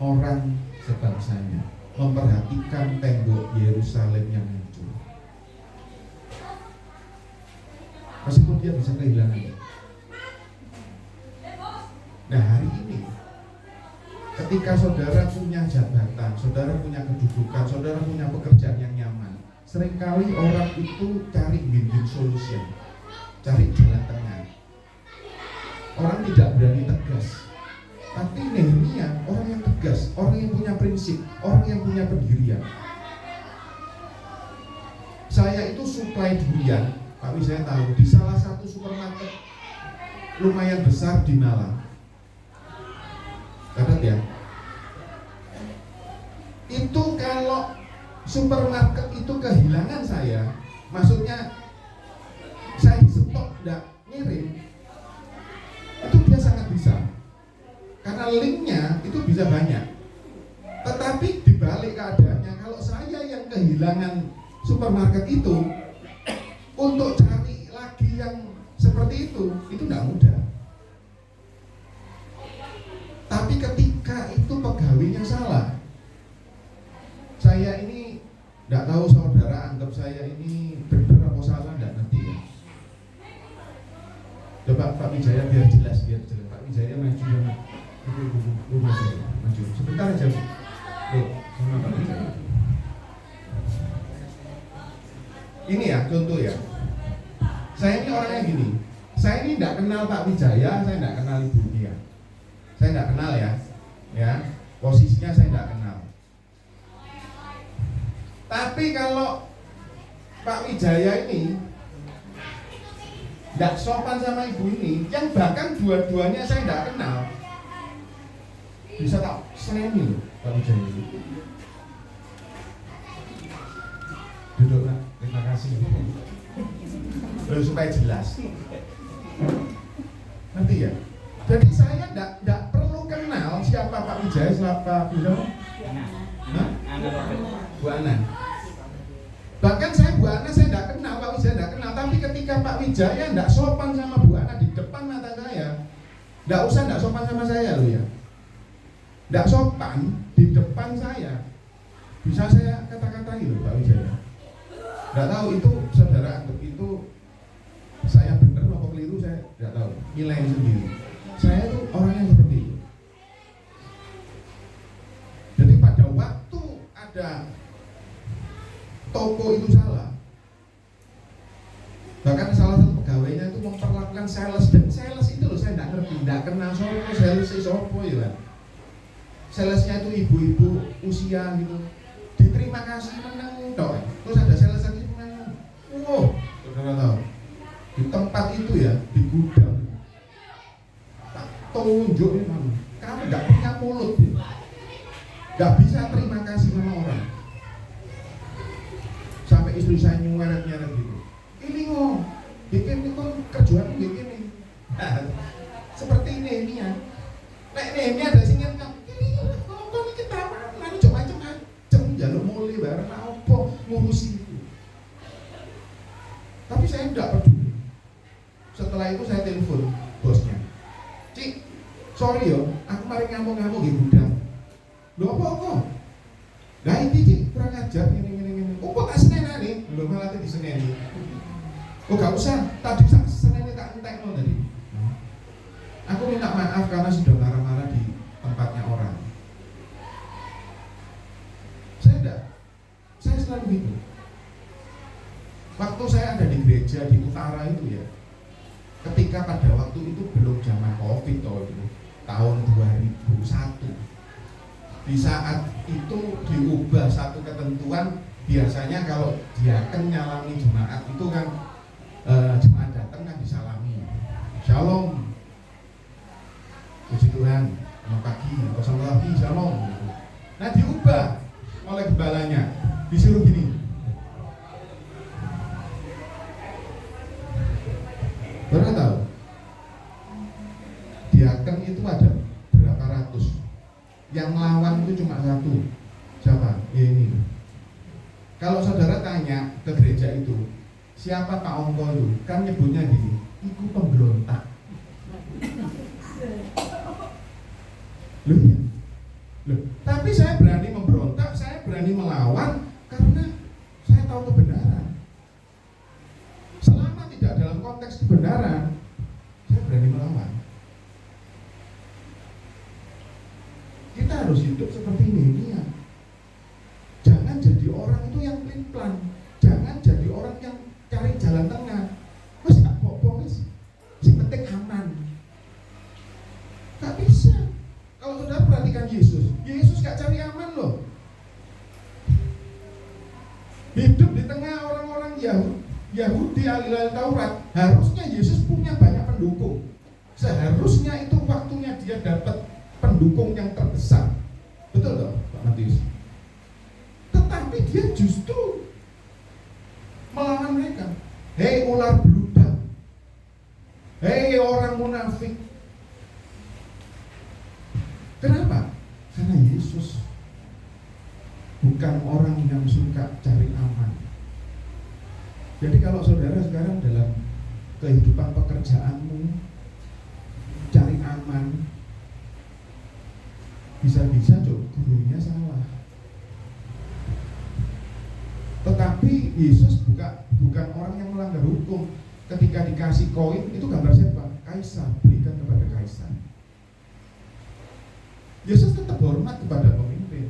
orang sebangsanya, memperhatikan tembok Yerusalem yang hancur. Meskipun dia bisa kehilangan. Nah, hari ini ketika saudara punya jabatan, saudara punya kedudukan, saudara punya pekerjaan yang nyaman, seringkali orang itu cari win-win solution, cari jalan tengah. Orang tidak berani tegas. Tapi Nehemia orang yang tegas, orang yang punya prinsip, orang yang punya pendirian. Saya itu supply durian, tapi saya tahu di salah satu supermarket lumayan besar di Malang. Catat ya. Itu kalau supermarket itu kehilangan saya, maksudnya saya di stok enggak ngirim, itu dia sangat bisa. Karena linknya itu bisa banyak. Tetapi dibalik keadaannya, kalau saya yang kehilangan supermarket itu, untuk cari lagi yang seperti itu enggak mudah. Tapi ketika itu pegawainya salah, saya ini tidak tahu saudara anggap saya ini benar atau salah, tidak ngerti ya. Coba Pak Wijaya biar jelas. Pak Wijaya maju yang maju. Sebentar aja. Loh, sama Pak Wijaya. Ini ya contoh ya. Saya ini orangnya gini. Saya ini tidak kenal Pak Wijaya, saya tidak kenal Ibu dia. Saya tidak kenal ya, posisinya saya tidak kenal. Tapi kalau Pak Wijaya ini tidak sopan sama ibu ini, yang bahkan dua-duanya saya tidak kenal, bisa tak seleni loh Pak Wijaya ini. Duduk Pak, terima kasih. Supaya jelas. Nanti ya. Jadi saya tidak perlu kenal siapa Pak Wijaya, siapa Bu Ana. Bahkan saya Bu Ana saya tidak kenal, Pak Wijaya tidak kenal. Tapi ketika Pak Wijaya tidak sopan sama Bu Ana di depan mata saya, tidak sopan sama saya loh ya. Tidak sopan di depan saya, bisa saya kata-katai loh Pak Wijaya. Tidak tahu itu saudara anggap itu saya benar atau keliru, saya tidak tahu. Nilai sendiri. Saya itu orang yang seperti itu. Jadi pada waktu ada toko itu salah, bahkan salah satu pegawainya itu memperlakukan sales, dan sales itu loh saya tidak ngerti, tidak kenal sopo sales sopo ya. Salesnya itu ibu-ibu usia gitu, diterima kasih menang toh. Terus ada sales lagi menang. Saudara tahu di tempat itu ya, di gudang tunjuk ini kamu nggak punya mulut ya. Nggak bisa terima kasih sama orang. Sampai istri saya nyueret-nyueret gitu. Ini bikin ini kan kerjaan bikin ini. Nehemia. Nek Nehemia ada sing ngerti, ini apa nih kita mana coba macam-macam jaluk mulai bareng apa ngurusi itu. Tapi saya tidak peduli. Setelah itu saya telepon bosnya. Cik, sorry yo, aku mari ngamuk-ngamuk di gudang. Lho apa? Nah ini Cik, kurang ajar ini. Oh kok tak senenani? Lho malah tadi diseneni. Oh gak usah, tadi senennya tak entek loh tadi. Aku minta maaf karena sudah marah-marah di tempatnya orang. Saya selalu gitu. Waktu saya ada di gereja di utara itu ya, ketika pada waktu itu belum zaman COVID tahun 2001. Di saat itu diubah satu ketentuan, biasanya kalau dia akan nyalami jemaat itu kan jemaat datang kan disalami. Shalom. Puji Tuhan, selamat pagi, selamat pagi, shalom. Nah diubah oleh gembalanya, disuruh gini. Baru tahu, diaken itu ada berapa ratus, yang lawan itu cuma satu. Siapa? Ya ini. Kalau saudara tanya ke gereja itu, siapa Pak Ongko itu? Kan nyebutnya gini, itu pemberontak. Loh, tapi saya berani memberontak, saya berani melawan karena saya tahu kebenaran. Selama tidak dalam konteks kebenaran, saya berani melawan. Kita harus hidup seperti ini ya. Jangan jadi orang itu yang pelin-pelan. Jangan jadi orang yang cari jalan tengah. Mas gak apa-apa mas, si penting aman. Gak bisa. Kalau saudara perhatikan Yesus gak cari aman loh. Hidup di tengah orang-orang Yahudi ahli Taurat, harusnya Yesus punya banyak pendukung. Seharusnya itu waktunya dia dapat pendukung yang terbesar. Betul toh Pak Matius? Tetapi dia justru melawan mereka. Hei ular beludak, hei orang munafik. Kenapa? Karena Yesus bukan orang yang suka cari aman. Jadi kalau saudara sekarang dalam kehidupan pekerjaanmu cari aman, bisa-bisa gurunya salah. Tetapi Yesus bukan orang yang melanggar hukum. Ketika dikasih koin, itu gambar siapa? Kaisar, berikan kepada Kaisar. Yesus tetap hormat kepada pemimpin.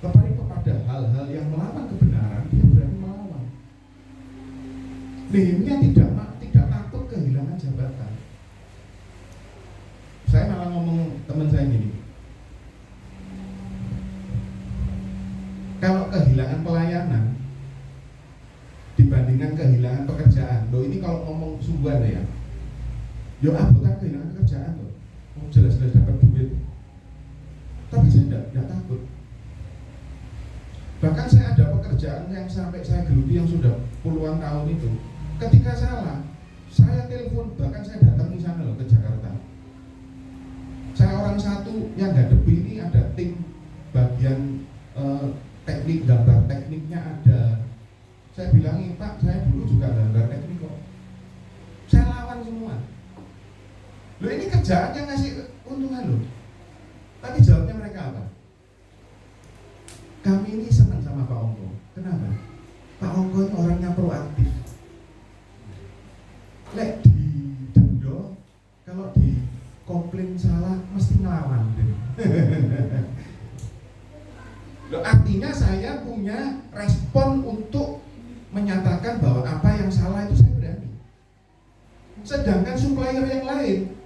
Tetapi kepada hal-hal yang melawan kebenaran, dia berani melawan. Nehemia tidak takut kehilangan jabatan. Saya malah ngomong teman saya gini, kalau kehilangan pelayanan dibandingkan kehilangan pekerjaan, loh ini kalau ngomong sungguhan ya, yo aku kan kehilangan pekerjaan loh, jelas-jelas dapat duit, tapi saya tidak takut. Bahkan saya ada pekerjaan yang sampai saya geluti yang sudah puluhan tahun itu. Ketika salah, saya telepon, bahkan saya datang di sana loh ke Jakarta. Saya orang satu yang hadapi ini ada tim bagian teknik, gambar tekniknya ada. Saya bilangin, Pak, saya dulu juga gambar teknik kok. Saya lawan semua. Loh ini kerjaan yang ngasih keuntungan loh. Tapi jawabnya mereka apa? Kami ini senang sama Pak Ongko. Kenapa? Pak Ongko ini orangnya proaktif. Lek di dendo, kalau di komplain salah mesti ngelawan. Loh, artinya saya punya respon untuk menyatakan bahwa apa yang salah itu saya berani. Sedangkan supplier yang lain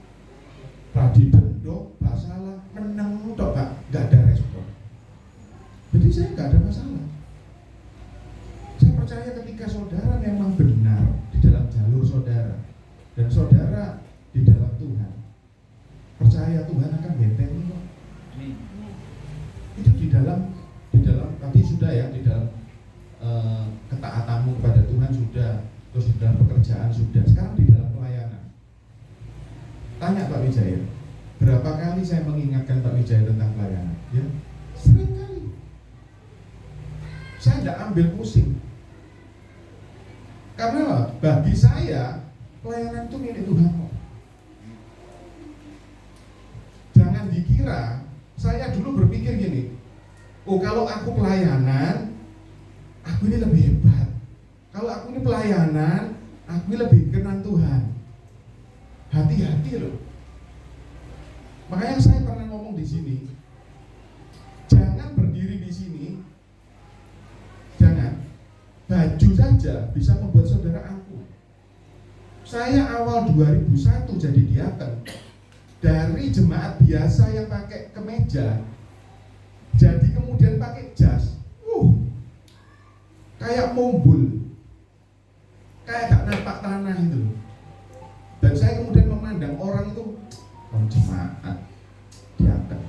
tadi dendo, Pak salah, menang toh Pak, nggak ada respon. Jadi saya nggak ada masalah. Saya percaya ketika saudara memang benar di dalam jalur saudara dan saudara di dalam Tuhan, percaya Tuhan akan bentengi kok. Itu di dalam tadi sudah ya, di dalam ketaatanmu kepada Tuhan sudah, terus di dalam pekerjaan sudah, sekarang di dalam pelayanan. Tanya Pak Pak Wijaya? Berapa kali saya mengingatkan Pak Wijaya tentang pelayanan? Ya, sering kali. Saya tidak ambil pusing. Karena bagi saya pelayanan itu milik Tuhan. Jangan dikira, saya dulu berpikir gini, oh kalau aku pelayanan, aku ini lebih hebat. Kalau aku ini pelayanan, aku ini lebih kenal Tuhan. Hati-hati loh. Makanya saya pernah ngomong di sini, jangan berdiri di sini, jangan. Baju saja bisa membuat saudara angkuh. Saya awal 2001 jadi diaken, dari jemaat biasa yang pakai kemeja, jadi kemudian pakai jas, kayak mombul, kayak gak nampak tanah itu. Dan saya kemudian memandang orang itu, jemaat diaken.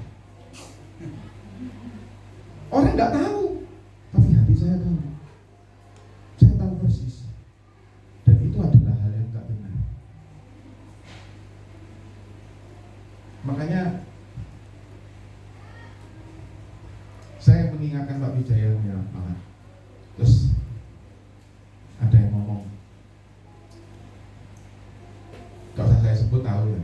Orang nggak tahu, tapi hati saya tahu. Saya tahu persis. Dan itu adalah hal yang nggak benar. Makanya saya mengingatkan Pak Wijaya ya, Pak. Terus ada yang ngomong, gak usah saya sebut, tahu ya,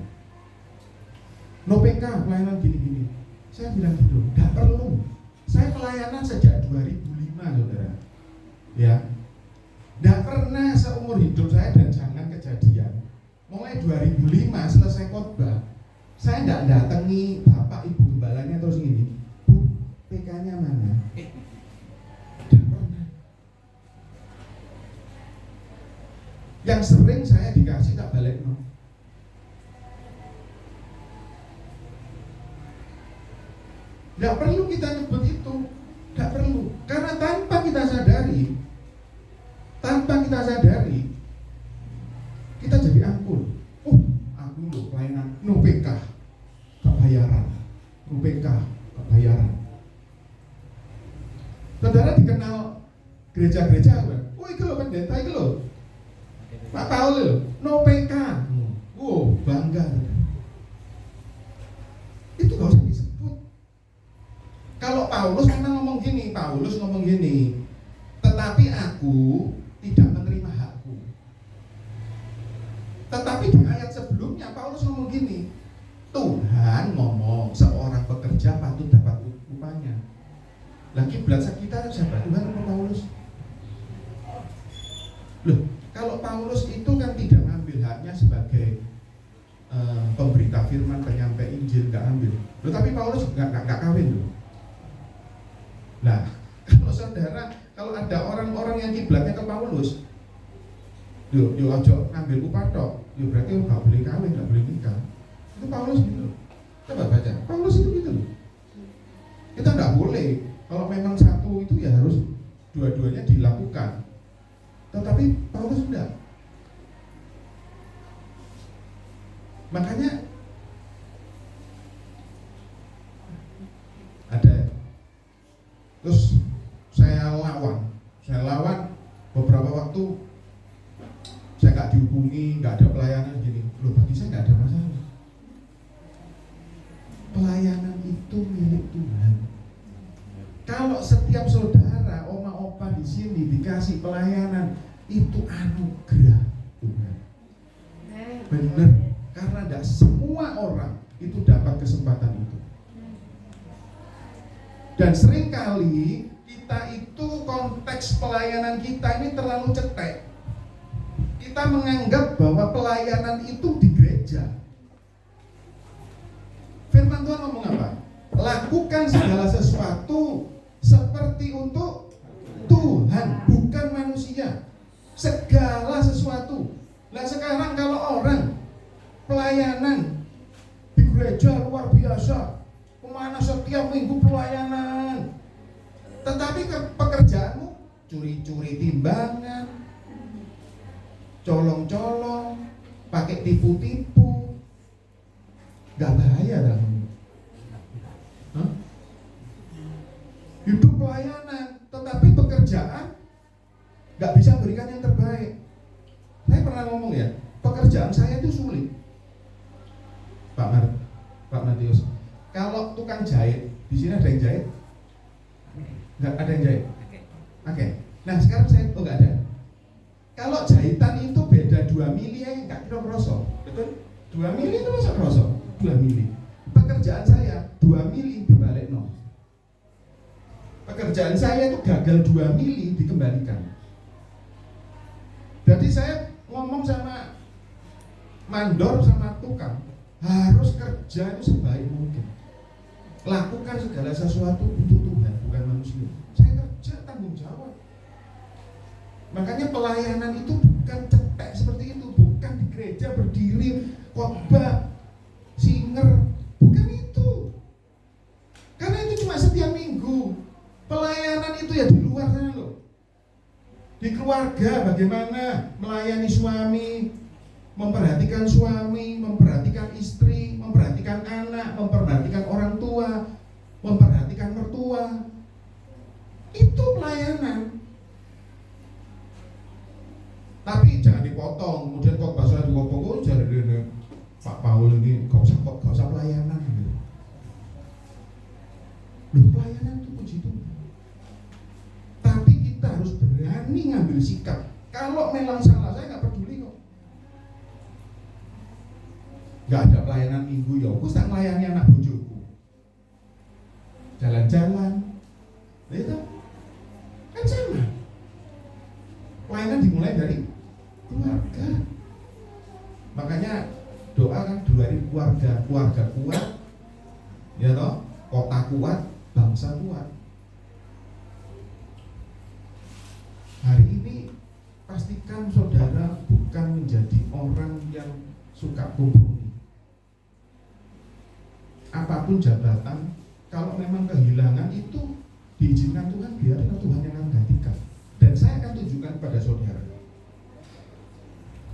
no PK pelayanan gini-gini. Saya bilang gitu, gak perlu. Saya pelayanan sejak 2005 saudara. Ya, gak pernah seumur hidup saya, dan jangan kejadian mulai 2005 selesai khotbah, saya gak datangi bapak ibu gembalanya terus gini, Bu, PK-nya mana? Gak pernah. Yang sering saya dikasih tak balik no. Tidak perlu kita nyebut itu, tidak perlu. Karena tanpa kita sadari, kita jadi angkul. Aku loh pelayanan, no PK, gak bayaran, no PK, gak bayaran. Saudara dikenal gereja-gereja, itu loh pendeta, itu loh Pak Paul loh, no PK, bangga. Itu gak usah disebut. Kalau Paulus ngomong gini, tetapi aku tidak menerima hakku. Tetapi di ayat sebelumnya Paulus ngomong gini, Tuhan ngomong seorang pekerja patut dapat upahnya. Lagi belajar kita siapa? Tuhan atau Paulus? Loh, kalau Paulus itu kan tidak ngambil haknya sebagai pemberita firman, penyampai Injil, nggak ambil. Loh, tapi Paulus nggak kawin loh. Nah, kalau saudara, kalau ada orang-orang yang kiblatnya ke Paulus, yo ojo ngambil upah tok, yo berarti nggak boleh kawin, nggak boleh nikah. Itu Paulus gitu. Coba baca, Paulus itu gitu loh. Kita nggak boleh, kalau memang satu itu ya harus dua-duanya dilakukan. Tetapi Paulus enggak. Makanya ada, terus saya lawan beberapa waktu, saya nggak dihubungi, nggak ada pelayanan gini. Loh, bagi saya nggak ada masalah. Pelayanan itu milik Tuhan. Kalau setiap saudara, oma opa di sini dikasih pelayanan, itu anugerah Tuhan. Benar, karena tidak semua orang itu dapat kesempatan itu. Dan seringkali kita itu konteks pelayanan kita ini terlalu cetek. Kita menganggap bahwa pelayanan itu di gereja. Firman Tuhan ngomong apa? Lakukan segala sesuatu seperti untuk Tuhan, bukan manusia. Segala sesuatu. Nah sekarang kalau orang pelayanan di gereja luar biasa, kemana setiap minggu pelayanan, tetapi pekerjaanmu curi-curi timbangan, colong-colong, pakai tipu-tipu, gak bahaya dong? Hidup pelayanan, tetapi pekerjaan gak bisa berikan yang terbaik. Saya pernah ngomong ya, pekerjaan saya itu sulit, Pak tukang jahit. Di sini ada yang jahit? Nggak ada yang jahit? Oke. Nah sekarang saya nggak ada. Kalau jahitan itu beda 2 mili ya nggak kira kroso, betul? 2 mili itu masa kroso? 2 mili. Pekerjaan saya 2 mili dibalik no. Pekerjaan saya itu gagal 2 mili dikembalikan. Jadi saya ngomong sama mandor sama tukang, harus kerja itu sebaik mungkin. Lakukan segala sesuatu untuk Tuhan, bukan manusia. Saya kerja tanggung jawab. Makanya pelayanan itu bukan cetek seperti itu, bukan di gereja berdiri khotbah, singer, bukan itu. Karena itu cuma setiap minggu. Pelayanan itu ya di luar sana loh. Di keluarga bagaimana melayani suami, memperhatikan suami, memperhatikan istri, memperhatikan anak, memperhatikan orang tua, memperhatikan mertua. Itu pelayanan. Tapi jangan dipotong, kemudian kok bahasa dipotong, jadi Pak Paul ini gak usah pelayanan gitu. Loh, pelayanan itu puji Tuhan. Tapi kita harus berani ngambil sikap. Kalau memang salah, saya nggak peduli kok. Nggak ada pelayanan minggu ya, aku tak melayani anak bojoku. Jalan-jalan, itu kan sama. Pelayanan dimulai dari keluarga. Makanya doa kan dari keluarga kuat, ya toh, kota kuat, bangsa kuat. Hari ini pastikan saudara bukan menjadi orang yang suka kompromi. Apapun jabatan, kalau memang kehilangan itu diizinkan Tuhan, biarlah Tuhan yang akan gantikan. Dan saya akan tunjukkan kepada saudara.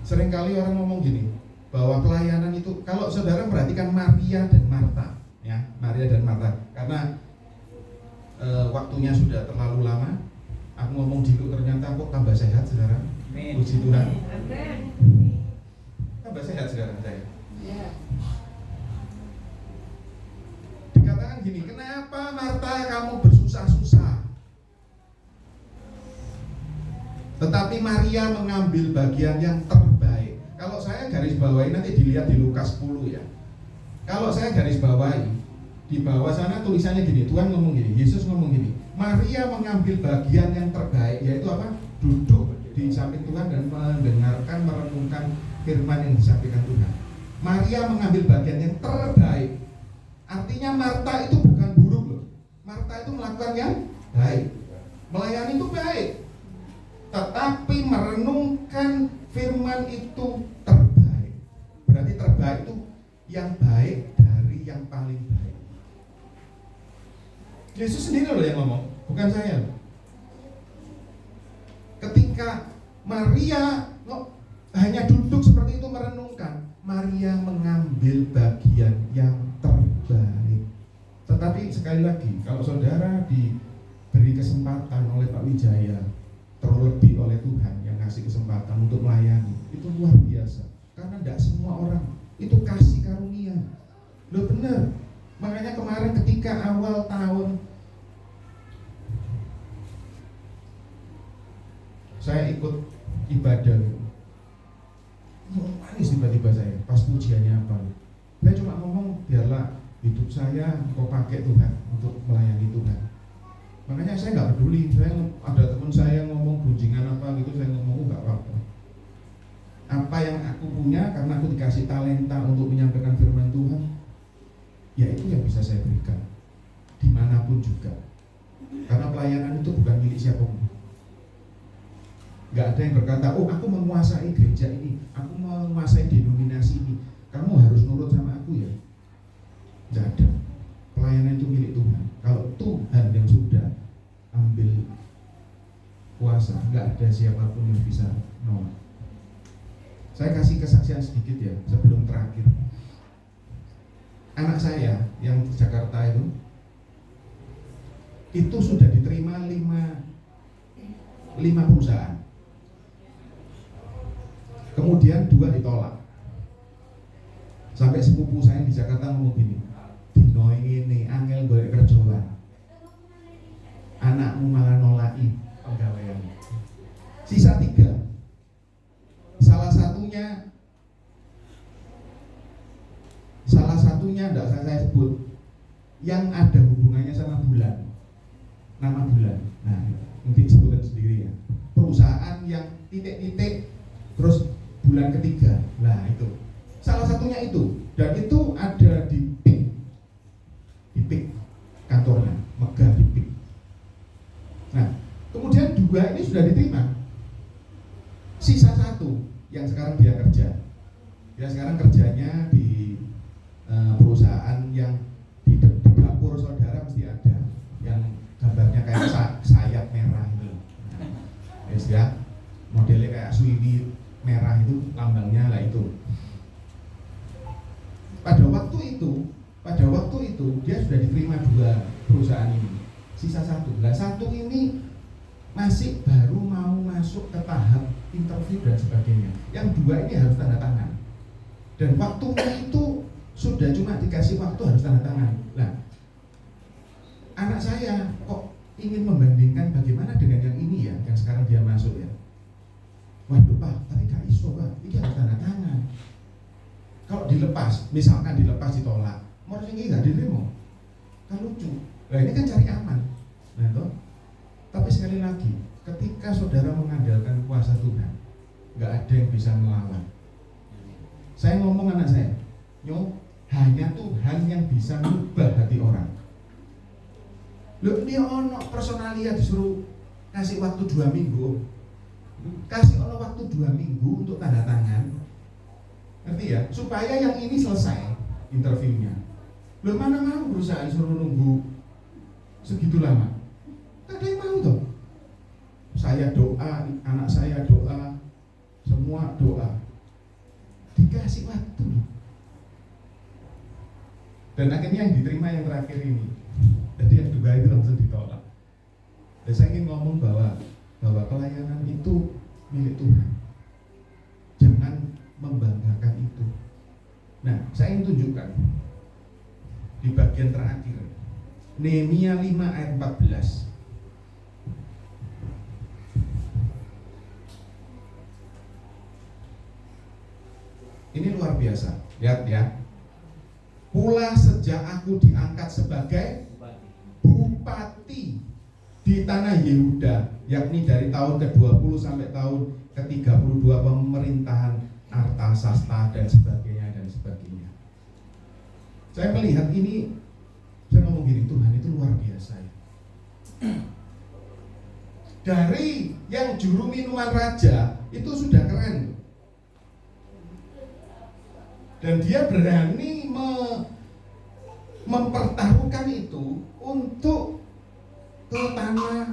Seringkali orang ngomong gini, bahwa pelayanan itu, kalau saudara perhatikan Maria dan Marta, ya, Maria dan Marta, karena waktunya sudah terlalu lama. Aku ngomong dulu ternyata kok tambah sehat sekarang. Puji Tuhan. Tambah sehat sekarang saya. Dikatakan gini, kenapa Marta kamu bersusah-susah? Tetapi Maria mengambil bagian yang terbaik. Kalau saya garis bawahi, nanti dilihat di Lukas 10 ya. Kalau saya garis bawahi, di bawah sana tulisannya gini, Tuhan ngomong gini, Yesus ngomong gini, Maria mengambil bagian yang terbaik, yaitu apa? Duduk di samping Tuhan dan mendengarkan, merenungkan firman yang disampaikan Tuhan. Maria mengambil bagian yang terbaik. Artinya Marta itu bukan buruk loh. Marta itu melakukan yang baik. Melayani itu baik. Tetapi merenungkan firman itu terbaik. Berarti terbaik itu yang baik dari yang paling baik. Yesus sendiri loh yang ngomong, bukan saya. Ketika Maria hanya duduk seperti itu merenungkan, Maria mengambil bagian yang terbaik. Tetapi sekali lagi, kalau saudara diberi kesempatan oleh Pak Wijaya, terlebih oleh Tuhan yang ngasih kesempatan untuk melayani, itu luar biasa. Karena tidak semua orang itu kasih karunia. Loh benar. Makanya kemarin ketika awal tahun saya ikut ibadah, manis tiba-tiba saya pas pujiannya apa. Saya cuma ngomong biarlah hidup saya kau pakai Tuhan untuk melayani Tuhan. Makanya saya nggak peduli. Saya ada teman saya ngomong gunjingan apa gitu, saya ngomong nggak apa-apa. Apa yang aku punya karena aku dikasih talenta untuk menyampaikan firman Tuhan, ya itu yang bisa saya berikan dimanapun juga. Karena pelayanan itu bukan milik siapapun. Gak ada yang berkata, oh aku menguasai gereja ini, aku menguasai denominasi ini, kamu harus nurut sama aku ya. Gak ada. Pelayanan itu milik Tuhan. Kalau Tuhan yang sudah ambil kuasa, gak ada siapapun yang bisa nolak. Saya kasih kesaksian sedikit ya sebelum terakhir. Anak saya yang di Jakarta itu sudah diterima 5 perusahaan. Kemudian 2 ditolak. Sampai sepupu saya di Jakarta ngomong gini, dino ini angel golek kerjaan. Anakmu malah nolaki pegawaian. Sisa 3. Salah satunya tidak usah saya sebut, yang ada hubungannya sama bulan, nama bulan. Nah, nanti sebutkan sendiri ya. Perusahaan yang titik-titik terus bulan ketiga. Nah, itu salah satunya itu, dan itu ada di PIK kantornya, megah di PIK. Nah, kemudian 2 ini sudah diterima. Sisa 1 yang sekarang dia kerja. Dia sekarang kerjanya di perusahaan yang di dapur saudara mesti ada yang gambarnya kayak sayap merah itu. Yes, ya. Modelnya kayak suwi merah itu lambangnya lah itu. Pada waktu itu dia sudah diterima 2 perusahaan ini. Sisa 1. Nah, 1 ini masih baru mau masuk ke tahap interview dan sebagainya. Yang 2 ini harus tanda tangan. Dan waktunya itu sudah cuma dikasih waktu harus tanda tangan. Nah, anak saya kok ingin membandingkan bagaimana dengan yang ini ya, yang sekarang dia masuk ya. Waduh Pak, tapi gak iso Pak, ini harus tanda tangan. Kalau dilepas, misalkan dilepas ditolak, mau ini gak diterima, kan lucu. Nah ini kan cari aman. Nah toh, tapi sekali lagi, ketika saudara mengandalkan kuasa Tuhan, gak ada yang bisa melawan. Saya ngomong anak saya, hanya Tuhan yang bisa mengubah hati orang. Loh ini ono personalia disuruh kasih waktu 2 minggu. Kasih ono waktu 2 minggu untuk tanda tangan. Ngerti ya? Supaya yang ini selesai interviewnya. Loh mana mau perusahaan suruh nunggu segitu lama? Gak ada yang mau toh. Saya doa, anak saya doa, semua doa. Dikasih waktu. Dan akhirnya yang diterima yang terakhir ini. Jadi yang 2 itu langsung ditolak. Dan saya ingin ngomong bahwa pelayanan itu milik Tuhan. Jangan membanggakan itu. Nah, saya ingin tunjukkan di bagian terakhir Nehemia 5 ayat 14. Ini luar biasa. Lihat ya. Pula sejak aku diangkat sebagai bupati di tanah Yehuda, yakni dari tahun ke-20 sampai tahun ke-32 pemerintahan Artasasta dan sebagainya. Saya melihat ini, saya ngomong gini, Tuhan itu luar biasa ya. Dari yang juru minuman raja itu sudah keren. Dan dia berani mempertaruhkan itu untuk ke tanah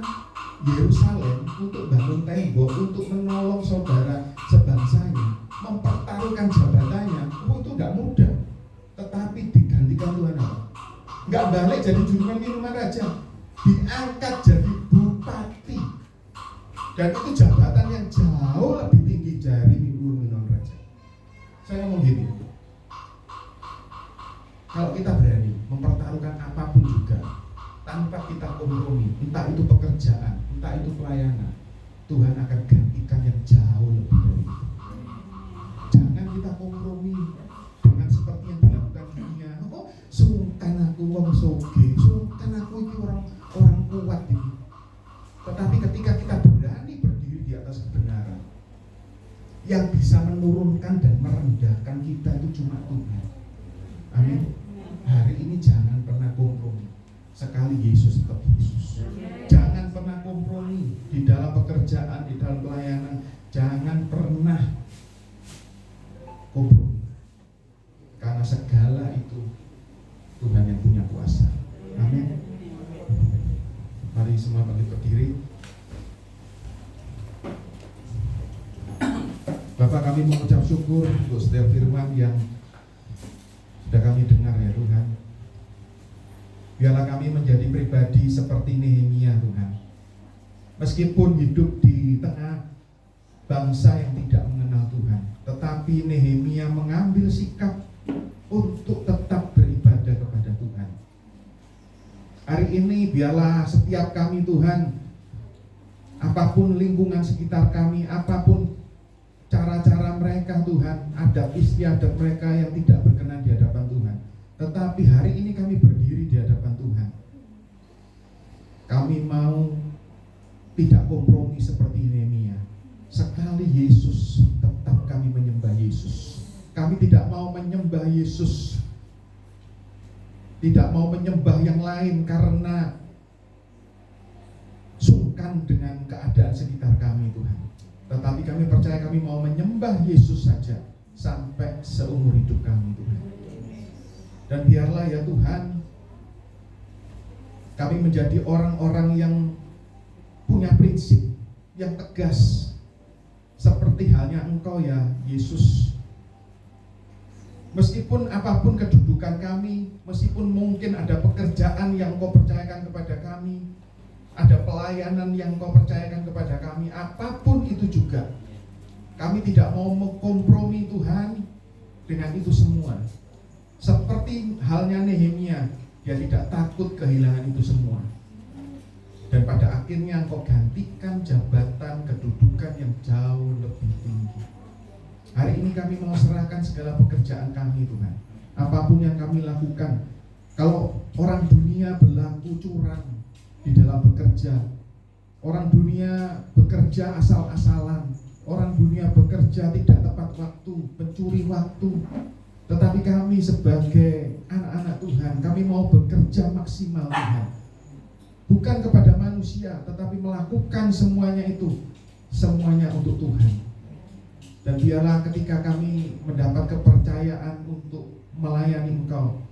Yerusalem, untuk bangun tembok, untuk menolong saudara sebangsanya, mempertaruhkan jabatannya. Itu tidak mudah, tetapi digantikan Tuhan apa? Nggak balik jadi juru minuman raja, diangkat jadi bupati, dan itu jabatan yang jauh lebih tinggi dari juru minuman raja. Saya ngomong gini, kalau kita berani mempertaruhkan apapun juga tanpa kita kompromi, entah itu pekerjaan, entah itu pelayanan, Tuhan akan gantikan yang jauh lebih dari itu. Jangan kita kompromi dengan seperti yang dilakukan dunia. Oh, sungkan aku wong soge, sungkan aku ini orang kuat ini. Tetapi ketika kita berani berdiri di atas kebenaran, yang bisa menurunkan dan merendahkan kita itu cuma Tuhan. Amin. Hari ini jangan pernah kompromi. Sekali Yesus tetap Yesus. Jangan pernah kompromi di dalam pekerjaan, di dalam pelayanan. Jangan pernah kompromi. Karena segala itu Tuhan yang punya kuasa. Amin. Mari semua bangkit berdiri. Bapak, kami mengucap syukur untuk setiap firman yang sudah kami dengar ya Tuhan. Biarlah kami menjadi pribadi seperti Nehemia Tuhan. Meskipun hidup di tengah bangsa yang tidak mengenal Tuhan, tetapi Nehemia mengambil sikap untuk tetap beribadah kepada Tuhan. Hari ini biarlah setiap kami Tuhan, apapun lingkungan sekitar kami, apapun cara-cara mereka Tuhan, adat istiadat mereka yang tidak berkenan di hadapan Tuhan, tetapi hari ini kami berdiri di hadapan Tuhan. Kami mau tidak kompromi seperti Nehemia. Sekali Yesus, tetap kami menyembah Yesus. Kami tidak mau menyembah Yesus, tidak mau menyembah yang lain karena sungkan dengan keadaan sekitar kami Tuhan. Tetapi kami percaya kami mau menyembah Yesus saja sampai seumur hidup kami Tuhan. Dan biarlah ya Tuhan, kami menjadi orang-orang yang punya prinsip yang tegas, seperti halnya Engkau ya Yesus. Meskipun apapun kedudukan kami, meskipun mungkin ada pekerjaan yang Engkau percayakan kepada kami, ada pelayanan yang Engkau percayakan kepada kami, apapun itu juga, kami tidak mau mengkompromi Tuhan dengan itu semua. Seperti halnya Nehemia, dia tidak takut kehilangan itu semua. Dan pada akhirnya Engkau gantikan jabatan kedudukan yang jauh lebih tinggi. Hari ini kami mau serahkan segala pekerjaan kami Tuhan. Apapun yang kami lakukan, kalau orang dunia berlaku curang di dalam bekerja, orang dunia bekerja asal-asalan, orang dunia bekerja tidak tepat waktu, mencuri waktu, tetapi kami sebagai anak-anak Tuhan, kami mau bekerja maksimal Tuhan. Bukan kepada manusia, tetapi melakukan semuanya itu, semuanya untuk Tuhan. Dan biarlah ketika kami mendapat kepercayaan untuk melayani Engkau,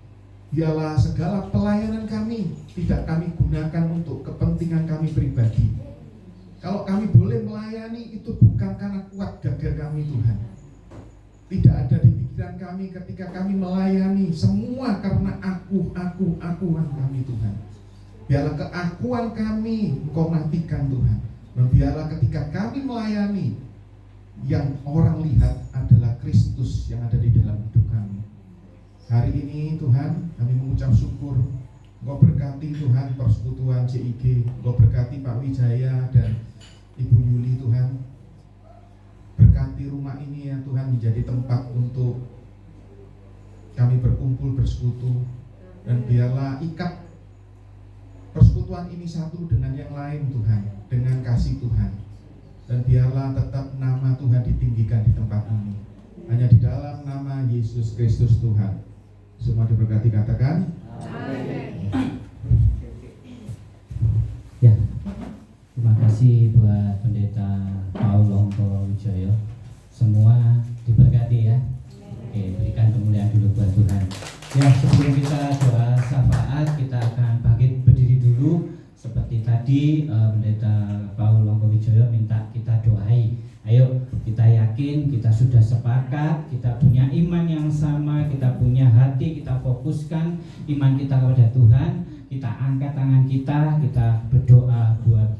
biarlah segala pelayanan kami tidak kami gunakan untuk kepentingan kami pribadi. Kalau kami boleh melayani, itu bukan karena kuat gagah kami Tuhan. Tidak ada di pikiran kami ketika kami melayani, semua karena akuan kami Tuhan. Biarlah keakuan kami Engkau matikan Tuhan. Dan biarlah ketika kami melayani, yang orang lihat adalah Kristus yang ada di dalam hidup kami. Hari ini Tuhan, kami mengucap syukur. Engkau berkati Tuhan persekutuan JIG, Engkau berkati Pak Wijaya dan Ibu Yuli Tuhan. Berkati rumah ini ya Tuhan, menjadi tempat untuk kami berkumpul bersekutu. Dan biarlah ikat persekutuan ini satu dengan yang lain Tuhan, dengan kasih Tuhan. Dan biarlah tetap nama Tuhan ditinggikan di tempat ini. Hanya di dalam nama Yesus Kristus Tuhan. Semua diberkati, katakan Amin. Ya, terima kasih buat Pendeta Paul Ongko Wijoyo. Semua diberkati ya. Oke, berikan kemuliaan dulu buat Tuhan. Ya, sebelum kita doa syafaat, kita akan bangkit berdiri dulu. Seperti tadi Pendeta Paul Ongko Wijoyo minta kita doai. Ayo kita yakin, kita sudah sepakat, kita punya iman yang sama, kita punya hati, kita fokuskan iman kita kepada Tuhan. Kita angkat tangan kita berdoa buat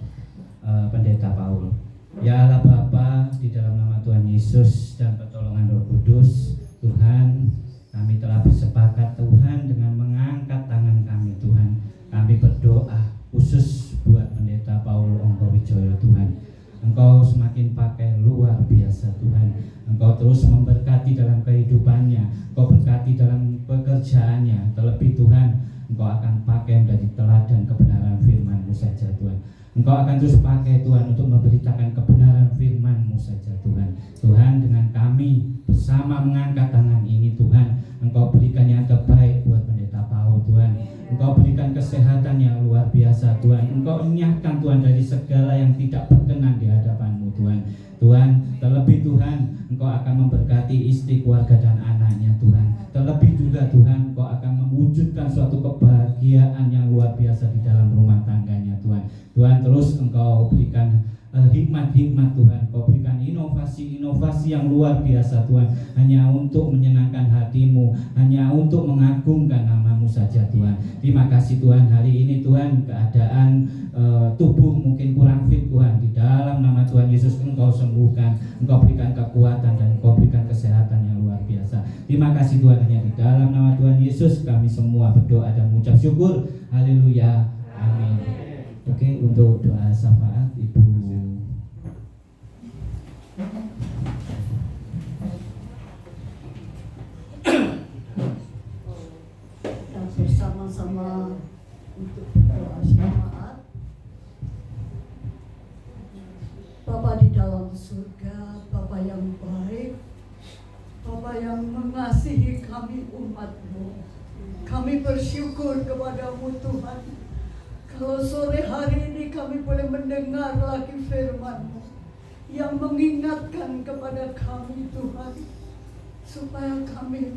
Pendeta Paul. Ya Allah Bapa, di dalam nama Tuhan Yesus dan pertolongan Roh Kudus, Tuhan, kami telah bersepakat Tuhan dengan mengangkat tangan kami Tuhan. Kami berdoa khusus buat Pendeta Paul Ongko Wijoyo Tuhan. Engkau semakin pakai luar biasa Tuhan. Engkau terus memberkati dalam kehidupannya, Engkau berkati dalam pekerjaannya. Terlebih Tuhan, Engkau akan pakai menjadi teladan kebenaran firman-Mu saja Tuhan. Engkau akan terus pakai Tuhan untuk memberitakan kebenaran firman-Mu saja Tuhan. Tuhan, dengan kami bersama mengangkat tangan ini Tuhan, Engkau berikan yang terbaik buat Pendeta Paul Tuhan. Engkau berikan kesehatan yang luar biasa Tuhan. Engkau enyahkan Tuhan dari segala yang tidak berkenan di hadapan-Mu Tuhan. Tuhan, terlebih Tuhan, Engkau akan memberkati istri, keluarga dan anaknya Tuhan. Terlebih juga Tuhan, Engkau akan mewujudkan suatu kebahagiaan yang luar biasa di dalam rumah tangganya Tuhan. Tuhan, terus Engkau berikan hikmat-hikmat Tuhan. Kau berikan inovasi-inovasi yang luar biasa Tuhan, hanya untuk menyenangkan hati-Mu, hanya untuk mengagungkan nama-Mu saja Tuhan. Terima kasih Tuhan, hari ini Tuhan keadaan tubuh mungkin kurang fit Tuhan, di dalam nama Tuhan Yesus Engkau sembuhkan, Engkau berikan kekuatan dan Engkau berikan kesehatan yang luar biasa. Terima kasih Tuhan, hanya di dalam nama Tuhan Yesus kami semua berdoa dan mengucap syukur. Haleluya, amin. Oke, untuk doa syafaat Ibu. Kita bersama-sama untuk berdoa syafaat. Bapa di dalam surga, Bapa yang baik, Bapa yang mengasihi kami umat-Mu, kami bersyukur kepadamu Tuhan. Kalau sore hari ini kami boleh mendengar lagi firman-Mu yang mengingatkan kepada kami Tuhan, supaya kami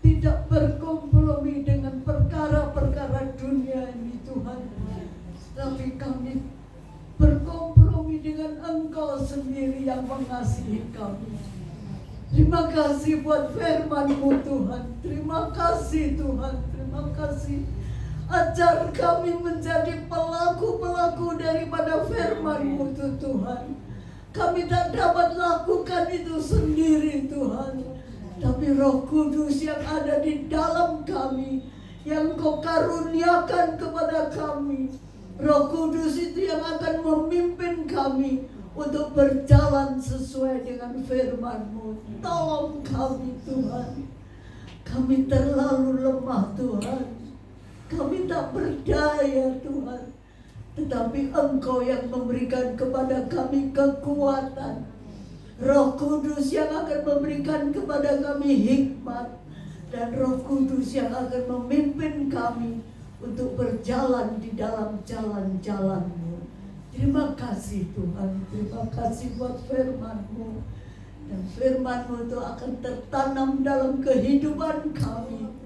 tidak berkompromi dengan perkara-perkara dunia ini Tuhan, tapi kami berkompromi dengan Engkau sendiri yang mengasihi kami. Terima kasih buat firman-Mu Tuhan. Terima kasih Tuhan. Terima kasih. Ajar kami menjadi pelaku-pelaku daripada firman-Mu Tuhan. Kami tak dapat lakukan itu sendiri Tuhan, tapi Roh Kudus yang ada di dalam kami, yang Kau karuniakan kepada kami, Roh Kudus itu yang akan memimpin kami untuk berjalan sesuai dengan firman-Mu. Tolong kami Tuhan. Kami terlalu lemah Tuhan. Kami tak berdaya Tuhan. Tetapi Engkau yang memberikan kepada kami kekuatan. Roh Kudus yang akan memberikan kepada kami hikmat. Dan Roh Kudus yang akan memimpin kami untuk berjalan di dalam jalan-jalan-Mu. Terima kasih Tuhan. Terima kasih buat firman-Mu. Dan firman-Mu itu akan tertanam dalam kehidupan kami.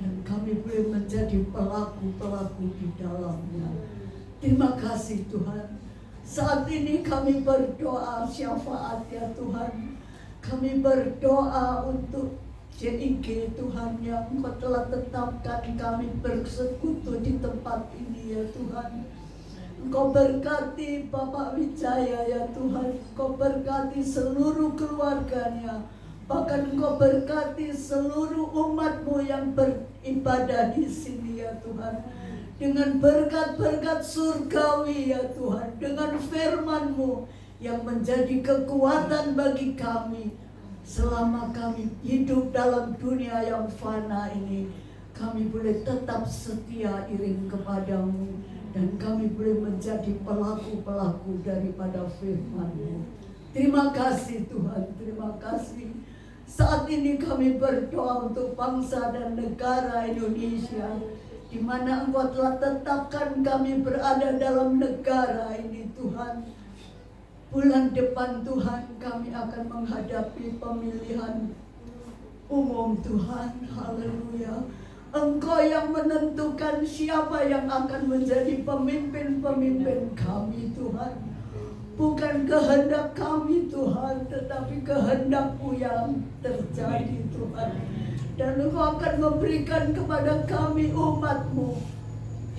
Dan kami boleh menjadi pelaku-pelaku di dalamnya. Terima kasih Tuhan. Saat ini kami berdoa syafaat ya Tuhan. Kami berdoa untuk JIG Tuhan yang Engkau telah tetapkan kami bersekutu di tempat ini ya Tuhan. Engkau berkati Bapak Wijaya ya Tuhan. Engkau berkati seluruh keluarganya. Bahkan Engkau berkati seluruh umat-Mu yang beribadah di sini ya Tuhan. Dengan berkat-berkat surgawi ya Tuhan, dengan firman-Mu yang menjadi kekuatan bagi kami selama kami hidup dalam dunia yang fana ini. Kami boleh tetap setia iring kepadamu, dan kami boleh menjadi pelaku-pelaku daripada firman-Mu. Terima kasih Tuhan, terima kasih. Saat ini kami berdoa untuk bangsa dan negara Indonesia, di mana Engkau telah tetapkan kami berada dalam negara ini Tuhan. Bulan depan Tuhan kami akan menghadapi pemilihan umum Tuhan. Haleluya. Engkau yang menentukan siapa yang akan menjadi pemimpin-pemimpin kami Tuhan. Bukan kehendak kami Tuhan, tetapi kehendak-Mu yang terjadi Tuhan. Dan Engkau akan memberikan kepada kami umat-Mu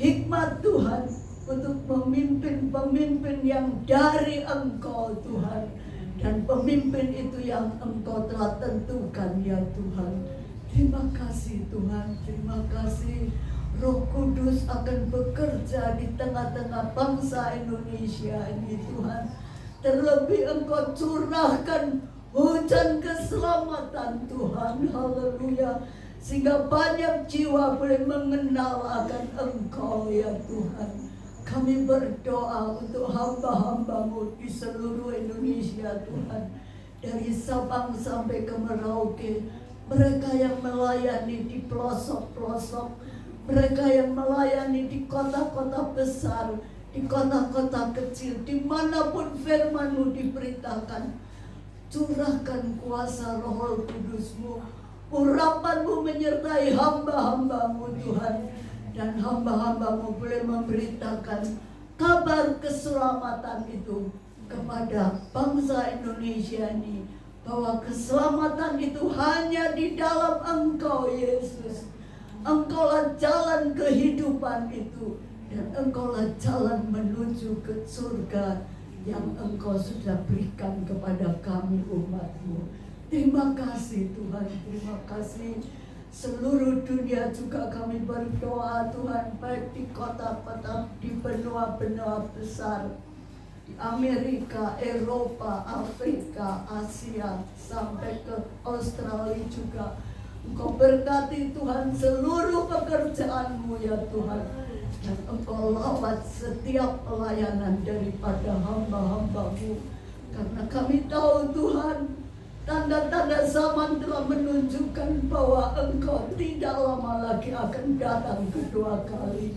hikmat Tuhan, untuk memimpin pemimpin yang dari Engkau Tuhan. Dan pemimpin itu yang Engkau telah tentukan ya Tuhan. Terima kasih Tuhan, terima kasih. Roh Kudus akan bekerja di tengah-tengah bangsa Indonesia ini Tuhan. Terlebih Engkau curahkan hujan keselamatan Tuhan. Haleluya. Sehingga banyak jiwa boleh mengenal akan Engkau ya Tuhan. Kami berdoa untuk hamba-hamba-Mu di seluruh Indonesia Tuhan. Dari Sabang sampai ke Merauke. Mereka yang melayani di pelosok-pelosok, mereka yang melayani di kota-kota besar, di kota-kota kecil, dimanapun firman-Mu diberitakan. Curahkan kuasa Roh Kudus-Mu, urapan-Mu menyertai hamba-hamba-Mu Tuhan. Dan hamba-hamba-Mu boleh memberitakan kabar keselamatan itu kepada bangsa Indonesia ini, bahwa keselamatan itu hanya di dalam Engkau, Yesus. Engkaulah jalan kehidupan itu, dan Engkaulah jalan menuju ke surga yang Engkau sudah berikan kepada kami umat-Mu. Terima kasih Tuhan, terima kasih. Seluruh dunia juga kami berdoa Tuhan, baik di kota-kota, di benua-benua besar, di Amerika, Eropa, Afrika, Asia, sampai ke Australia juga. Engkau berkati Tuhan seluruh pekerjaan-Mu ya Tuhan, dan Engkau lawat setiap pelayanan daripada hamba-hamba-Mu. Karena kami tahu Tuhan, tanda-tanda zaman telah menunjukkan bahwa Engkau tidak lama lagi akan datang kedua kali.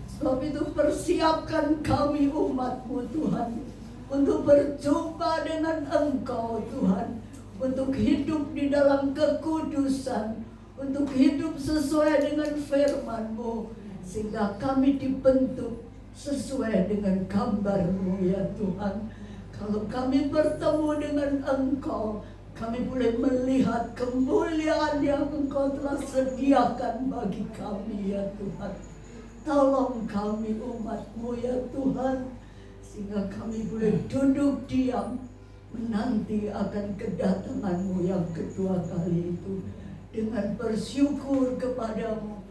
Sebab itu persiapkan kami umat-Mu Tuhan, untuk berjumpa dengan Engkau Tuhan, untuk hidup di dalam kekudusan, untuk hidup sesuai dengan firman-Mu, sehingga kami dibentuk sesuai dengan gambar-Mu ya Tuhan. Kalau kami bertemu dengan Engkau, kami boleh melihat kemuliaan yang Engkau telah sediakan bagi kami ya Tuhan. Tolong kami umat-Mu ya Tuhan, sehingga kami boleh duduk diam menanti akan kedatangan-Mu yang kedua kali itu, dengan bersyukur kepada-Mu,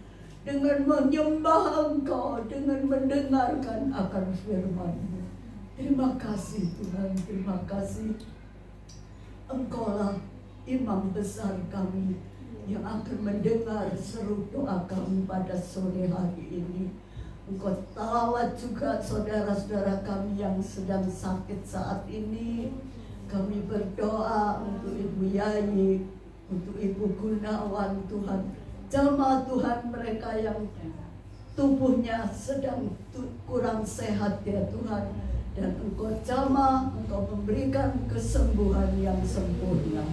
dengan menyembah Engkau, dengan mendengarkan akan firman-Mu. Terima kasih Tuhan, terima kasih. Engkaulah imam besar kami yang akan mendengar seru doa kami pada sore hari ini. Engkau tawat juga saudara-saudara kami yang sedang sakit saat ini. Kami berdoa untuk Ibu Yayi, untuk Ibu Gunawan Tuhan. Jamah Tuhan mereka yang tubuhnya sedang kurang sehat ya Tuhan. Dan Engkau jamah, Engkau memberikan kesembuhan yang sempurna.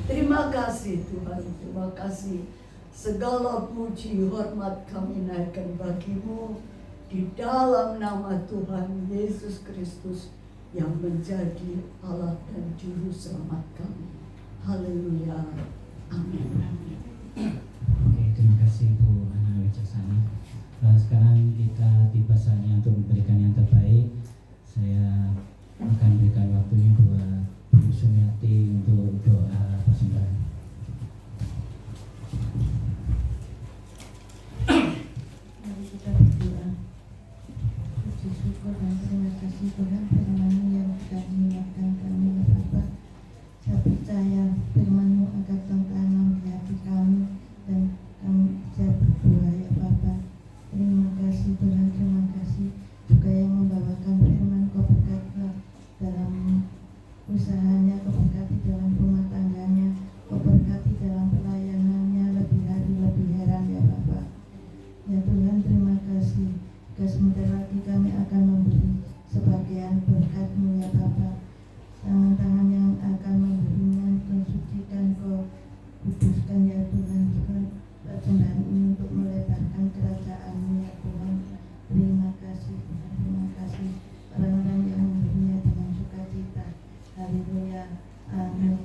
Terima kasih Tuhan, terima kasih. Segala puji hormat kami naikkan bagi-Mu di dalam nama Tuhan Yesus Kristus yang menjadi Allah dan Juru Selamat kami. Haleluya. Amin. Oke, terima kasih Bu Ana Wijaksana. Sekarang kita tiba saatnya untuk memberikan yang terbaik. Saya akan berikan waktunya buat Bu Sumiati untuk doa persembahan. Mari kita berdoa. Puji syukur dan terima kasih Tuhan firman-Mu yang sudah mengingatkan kami ya Bapa. Saya percaya firman-Mu akan tertanam di hati kami dan kami bisa berdoa ya Bapa. Terima kasih Tuhan, terima kasih juga yang membawakan firman. Kau berkati dalam usahanya, Kau berkati dalam rumah tangganya, Kau berkati dalam pelayanannya, lebih hari lebih heran ya Bapa. Ya Tuhan, terima kasih. Jika sebentar lagi kami akan memberi sebagian berkat-Mu ya Bapa. Tangan-tangan yang akan memberinya, Kau sucikan, Kau kuduskan ya Tuhan. Persembahan ini untuk melebarkan kerajaan-Mu ya Tuhan. Terima kasih Tuhan, terima kasih. Orang-orang yang memberinya dengan sukacita. Haleluya. Amin.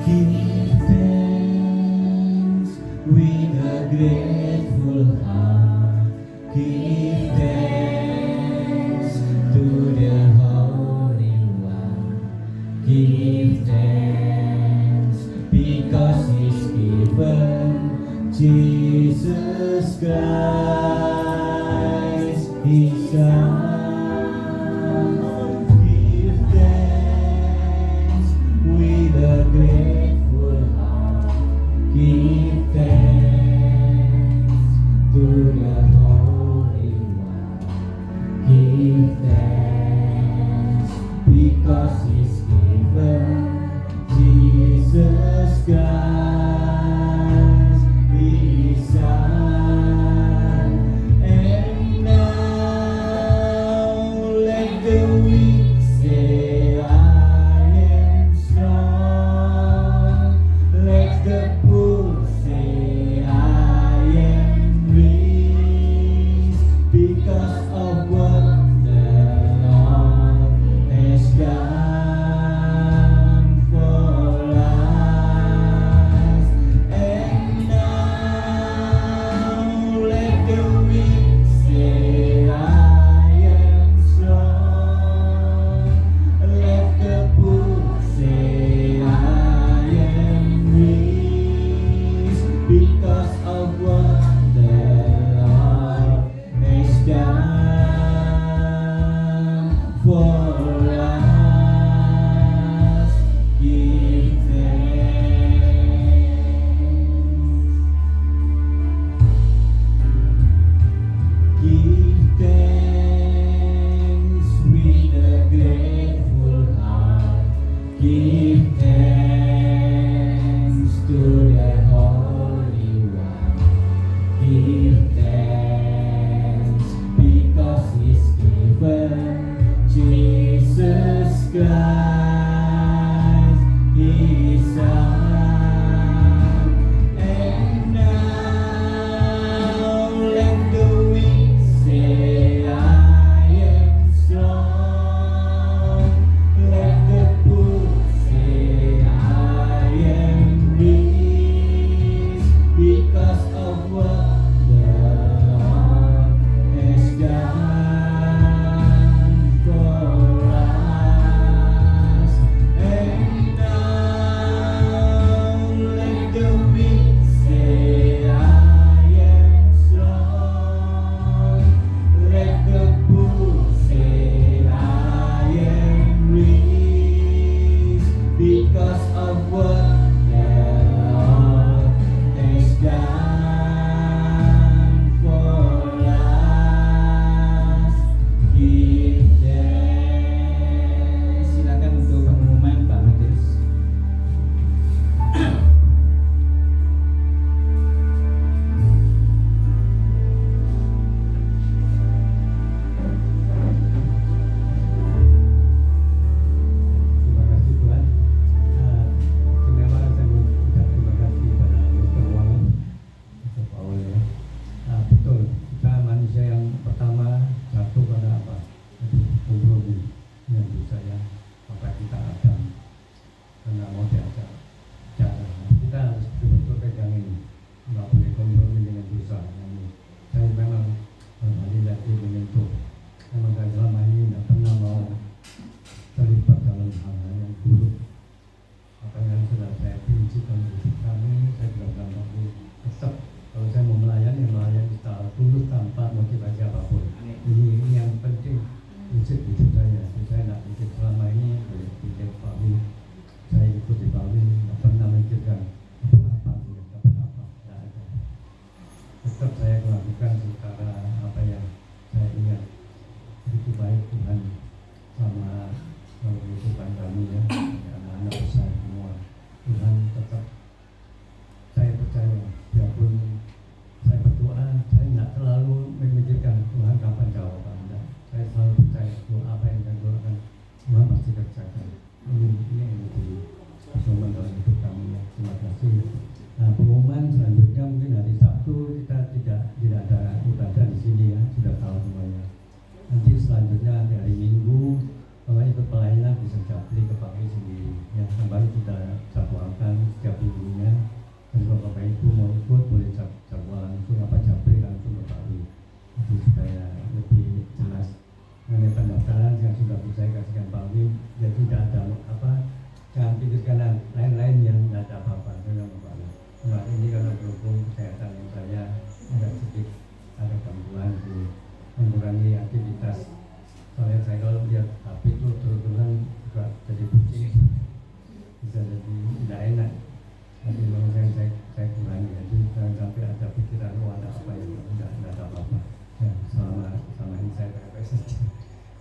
Give thanks with a grateful heart. Give thanks to the Holy One. Give thanks because He's given Jesus Christ, His Son. Give thanks with a grateful heart. Give thanks to the Holy One. Give thanks because He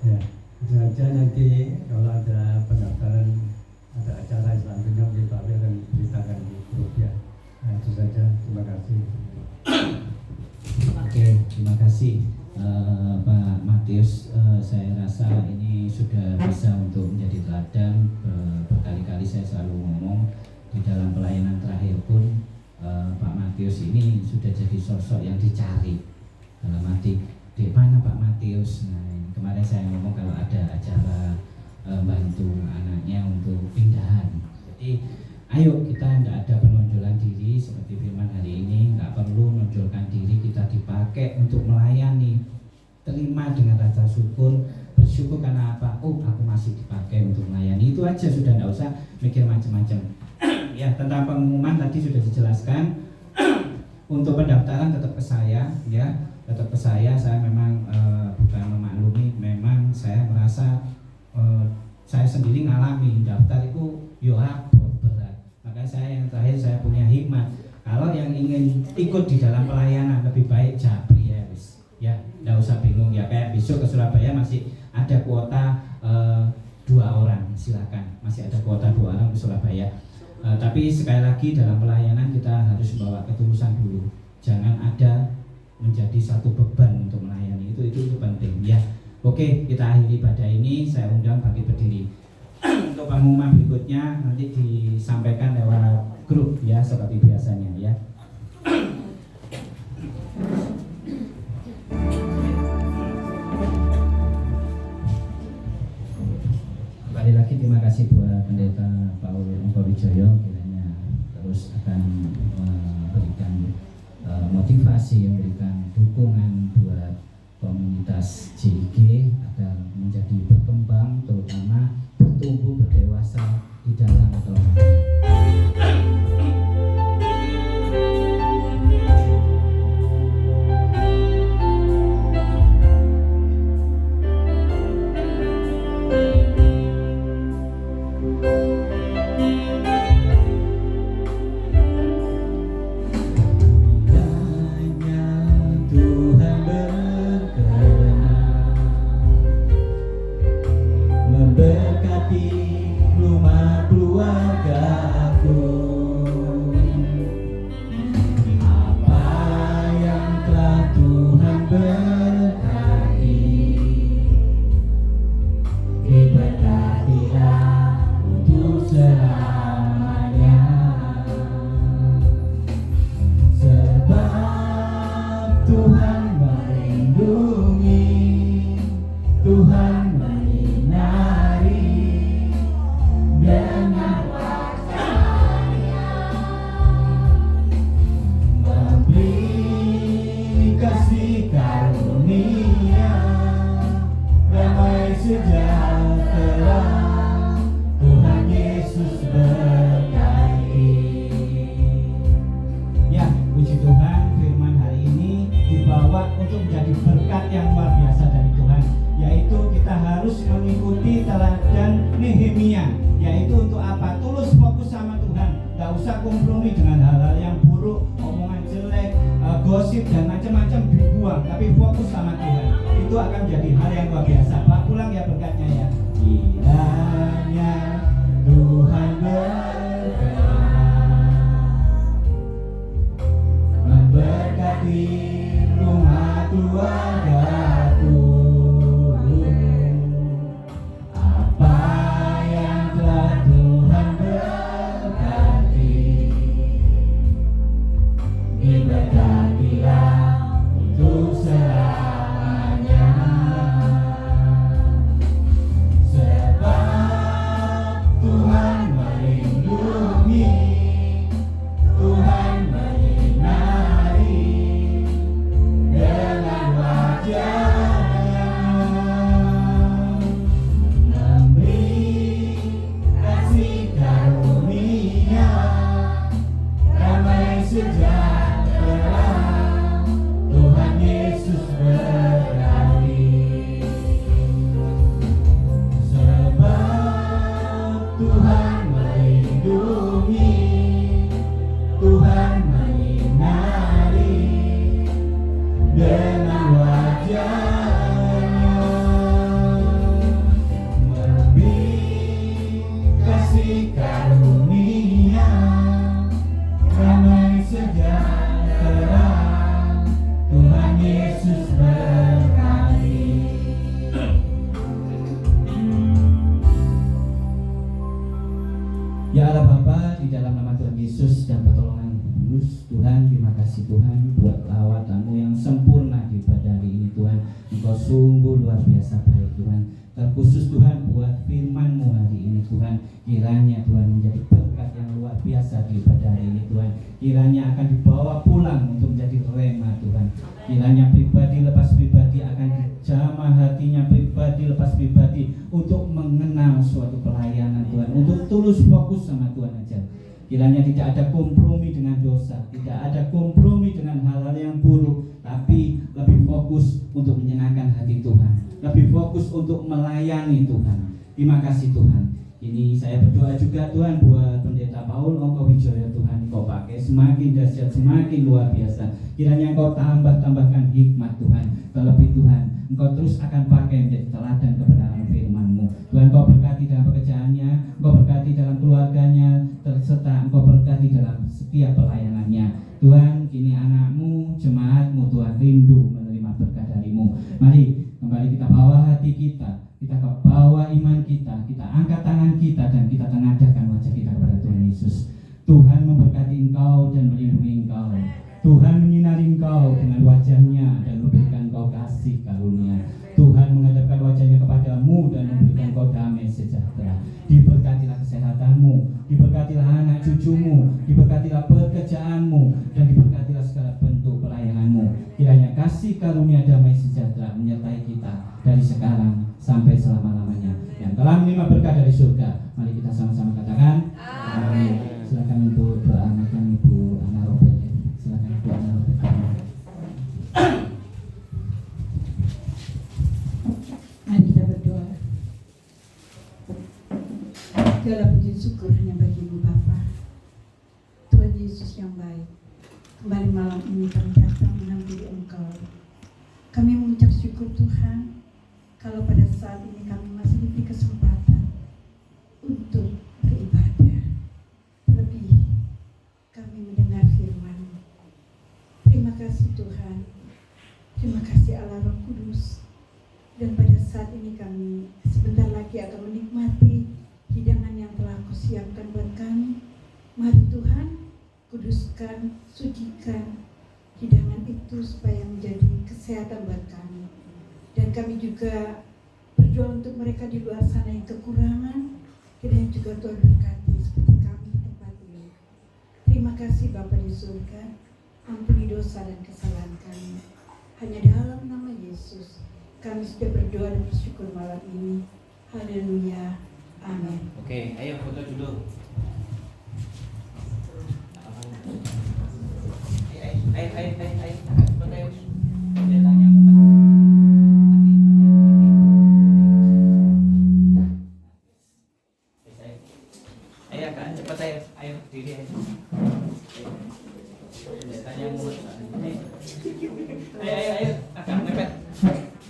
Ya, itu saja. Nanti kalau ada pendaftaran, ada acara selanjutnya mungkin Pak Wi akan beritakan di grup ya. Nah, itu saja. Terima kasih. Oke, terima kasih Pak Matius. Saya rasa ini sudah bisa untuk menjadi teladan. Berkali-kali saya selalu ngomong di dalam pelayanan terakhir pun Pak Matius ini sudah jadi sosok yang dicari. Dalam arti, di mana Pak Matius? Nah, kemarin saya ngomong kalau ada acara bantu anaknya untuk pindahan. Jadi ayo kita tidak ada penonjolan diri seperti firman hari ini, nggak perlu menonjolkan diri, kita dipakai untuk melayani. Terima dengan rasa syukur, bersyukur karena apa? Oh, aku masih dipakai untuk melayani. Itu aja, sudah tidak usah mikir macam-macam. Ya, tentang pengumuman tadi sudah dijelaskan. Untuk pendaftaran tetap ke saya, ya, tetap ke saya. Saya memang bukan memaklumi, memang saya merasa saya sendiri ngalami daftar itu berat. Makanya saya yang terakhir saya punya hikmat. Kalau yang ingin ikut di dalam pelayanan lebih baik japri ya, wis. Ya, nggak usah bingung ya. Kayak besok ke Surabaya masih ada kuota 2 orang, silakan. Masih ada kuota 2 orang ke Surabaya. Tapi sekali lagi dalam pelayanan kita harus membawa ketulusan dulu. Jangan ada menjadi satu beban untuk melayani. Itu penting ya. Oke, kita akhiri ibadah ini. Saya undang bagi berdiri. Untuk pengumuman berikutnya nanti disampaikan lewat grup ya, seperti biasanya ya. Kembali lagi terima kasih buat Pendeta Paul Ongkowijoyo, kiranya terus akan memberikan motivasi, memberikan dukungan buat komunitas JIG agar menjadi berkembang, terutama bertumbuh, berdewasa di dalam kelemahan. Memberkati rumah keluargaku, apa yang telah Tuhan berkati, diberkatilah untuk selamanya. Sebab Tuhan melindungi, Tuhan dengan wajahnya, memberi kasih karunia, damai sejahtera, Tuhan Yesus berkati. Ya, puji Tuhan, firman hari ini dibawa untuk menjadi berkat yang luar biasa dari Tuhan, yaitu kita harus mengikuti teladan Nehemia. Yaitu untuk apa? Tulus fokus sama Tuhan. Gak usah kompromi dengan hal-hal yang buruk, omongan jelek, gosip dan macam-macam dibuang. Tapi fokus sama Tuhan. Itu akan menjadi hal yang luar biasa. Pak pulang ya berkatnya ya. Kiranya Tuhan berkenan memberkati rumah keluargaku. Diberkatilah untuk selamanya. di dalam nama Tuhan Yesus dan pertolongan Kudus. Tuhan, terima kasih Tuhan buat lawatanmu yang sempurna di pada hari ini Tuhan. Engkau sungguh luar biasa baik Tuhan. Terkhusus Tuhan buat firman-Mu hari ini Tuhan. Kiranya Tuhan menjadi berkat yang luar biasa di pada hari ini Tuhan. Kiranya akan dibawa pulang untuk menjadi rema Tuhan. Kiranya pribadi lepas pribadi akan dijamah hatinya pribadi lepas pribadi untuk mengenal suatu pelayanan Tuhan, untuk tulus fokus sama Tuhan aja. Kiranya tidak ada kompromi dengan dosa, tidak ada kompromi dengan hal-hal yang buruk, tapi lebih fokus untuk menyenangkan hati Tuhan, lebih fokus untuk melayani Tuhan. Terima kasih Tuhan. Ini saya berdoa juga Tuhan buat Pendeta Paul Ongko Wijoyo Tuhan, Engkau pakai semakin dahsyat, semakin luar biasa. Kiranya Engkau tambahkan hikmat Tuhan. Terlebih Tuhan, Engkau terus akan pakai menjadi teladan kebenaran firman-Mu. Tuhan, Engkau berkati dalam pekerjaannya, Engkau berkati dalam keluarganya, serta Engkau berkati dalam setiap pelayanannya. Tuhan, kini anak-Mu, jemaat-Mu Tuhan rindu menerima berkat dari-Mu. Mari kembali kita bawa hati kita bawa iman kita angkat tangan kita dan kita tengadahkan wajah kita kepada Tuhan Yesus. Tuhan memberkati engkau dan melindungi engkau. Tuhan menyinari engkau dengan wajahnya dan memberikan engkau kasih karunia. Tuhan menghadapkan wajahnya kepadamu dan memberikan engkau damai sejahtera. Diberkatilah kesehatanmu, diberkatilah anak cucumu, diberkatilah pekerjaanmu, dan diberkatilah segala bentuk pelayananmu. Kiranya kasih karunia damai sejahtera menyertai kita dari sekarang sampai selama-lamanya. Yang telah menerima berkat dari surga, mari kita sama-sama katakan amin. Silakan untuk doa makan Ibu Ana Robert. Silakan Ibu Ana Robert. Mari kita berdoa. Segala puji syukur hanya bagimu Bapa, Tuhan Yesus yang baik. Kembali malam ini kami datang menghampiri Engkau. Kami mengucap syukur Tuhan, kalau pada saat ini kami masih diberi kesempatan untuk beribadah. Terlebih kami mendengar firman. Terima kasih Tuhan. Terima kasih Allah Roh Kudus. Dan pada saat ini kami sebentar lagi akan menikmati hidangan yang telah Kau siapkan buat kami. Mari Tuhan, kuduskan, sucikan hidangan itu supaya menjadi kesehatan buat kami. Dan kami juga berdoa untuk mereka di luar sana yang kekurangan. Kiranya juga Tuhan berkati seperti kami di tempat ini. Terima kasih Bapa di surga. Ampuni dosa dan kesalahan kami. Hanya dalam nama Yesus kami sudah berdoa dan bersyukur malam ini. Haleluya. Amin. Oke, ayo foto dulu. Ayo. Foto yuk. Dia tanya ayo Kak, cepat ayo diri ayo. Dia tanya ayo, agak mepet.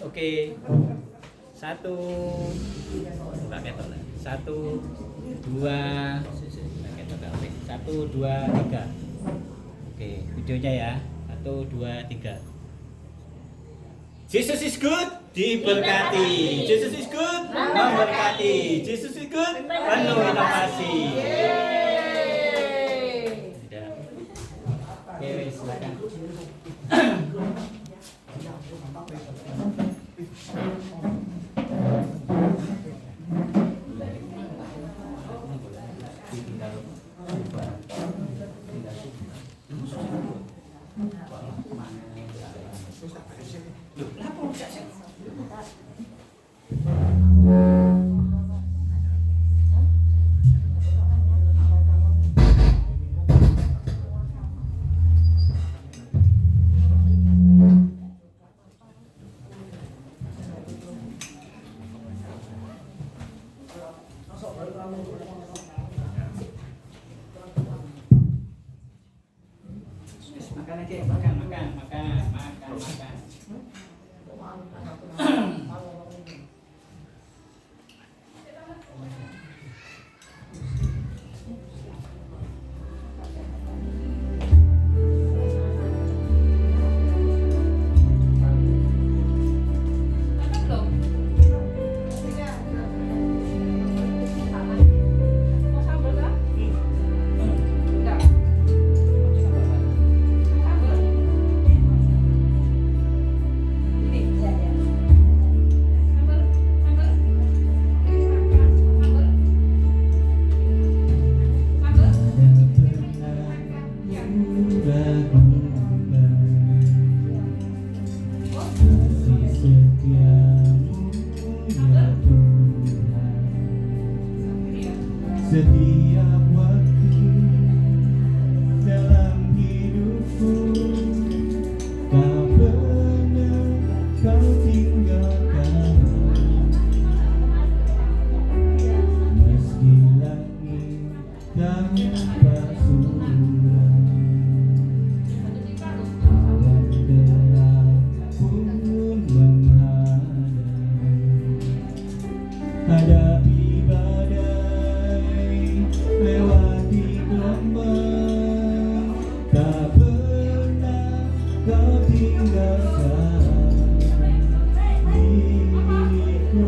Oke. 1 buka ketok lah. 1 2 1 2 3. Oke, videonya ya. 1 2 3. Jesus is good, diberkati. Jesus is good, memberkati. Jesus is good, penuh inovasi. Sudah. Oke, silakan. Makan aja, makan. Setiap waktu dalam hidupku, tak pernah kau tinggalkan. Meski langit tanpa surau, awan gelap pun menghadang. Hadapi badai, lewati gelombang, tak pernah kau tinggalkan diriku.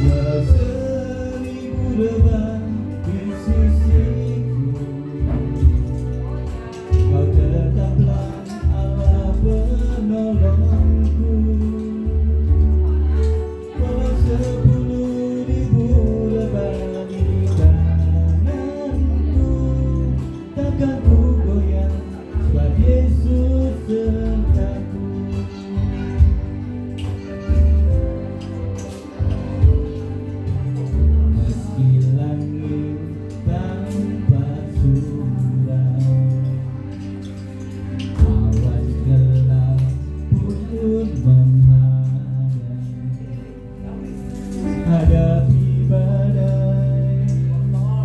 Walau seribu lebah di sisiku, kau tetaplah Allah penolongku. Walau 10.000 lebah di kananku, takkan ku goyah sebab Yesus sertaku. Meski langit tanpa surau, awan gelap pun menghadang. Hadapi badai,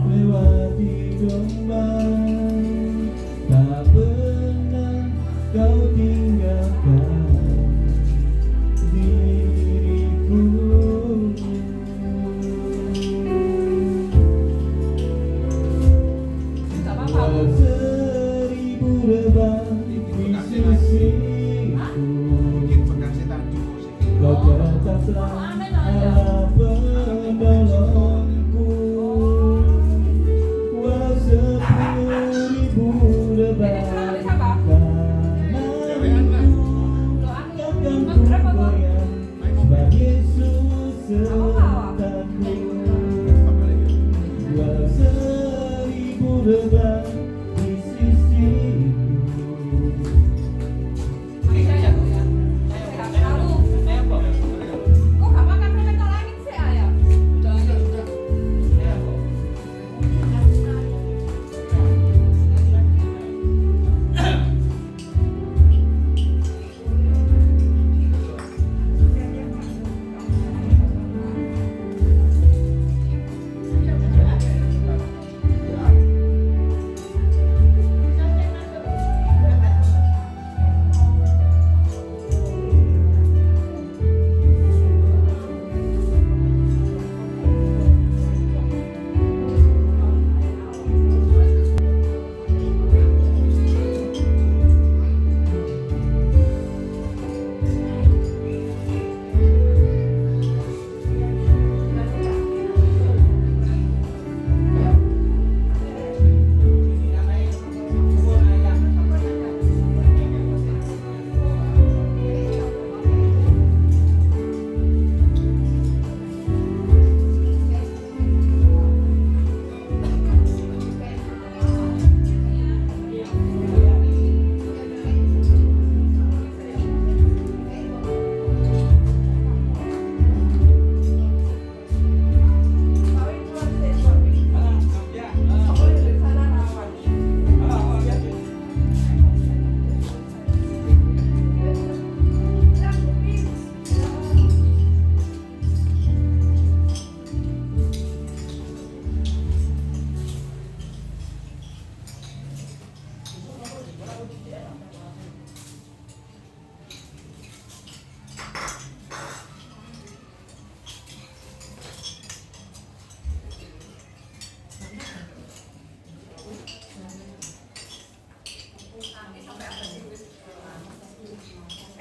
lewati gelombang, tak pernah kau tinggalkan diriku. Walau 1000 lebah di sisiku, kau tetaplah Allah penolongku. Walau 10.000 lebah di kananku, takkan ku goyah sebab Yesus sertaku. Walau 1000 lebah di sisiku,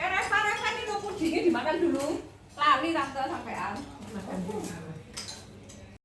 Reva ini mau pudingnya dimakan dulu. Lali tante sampean.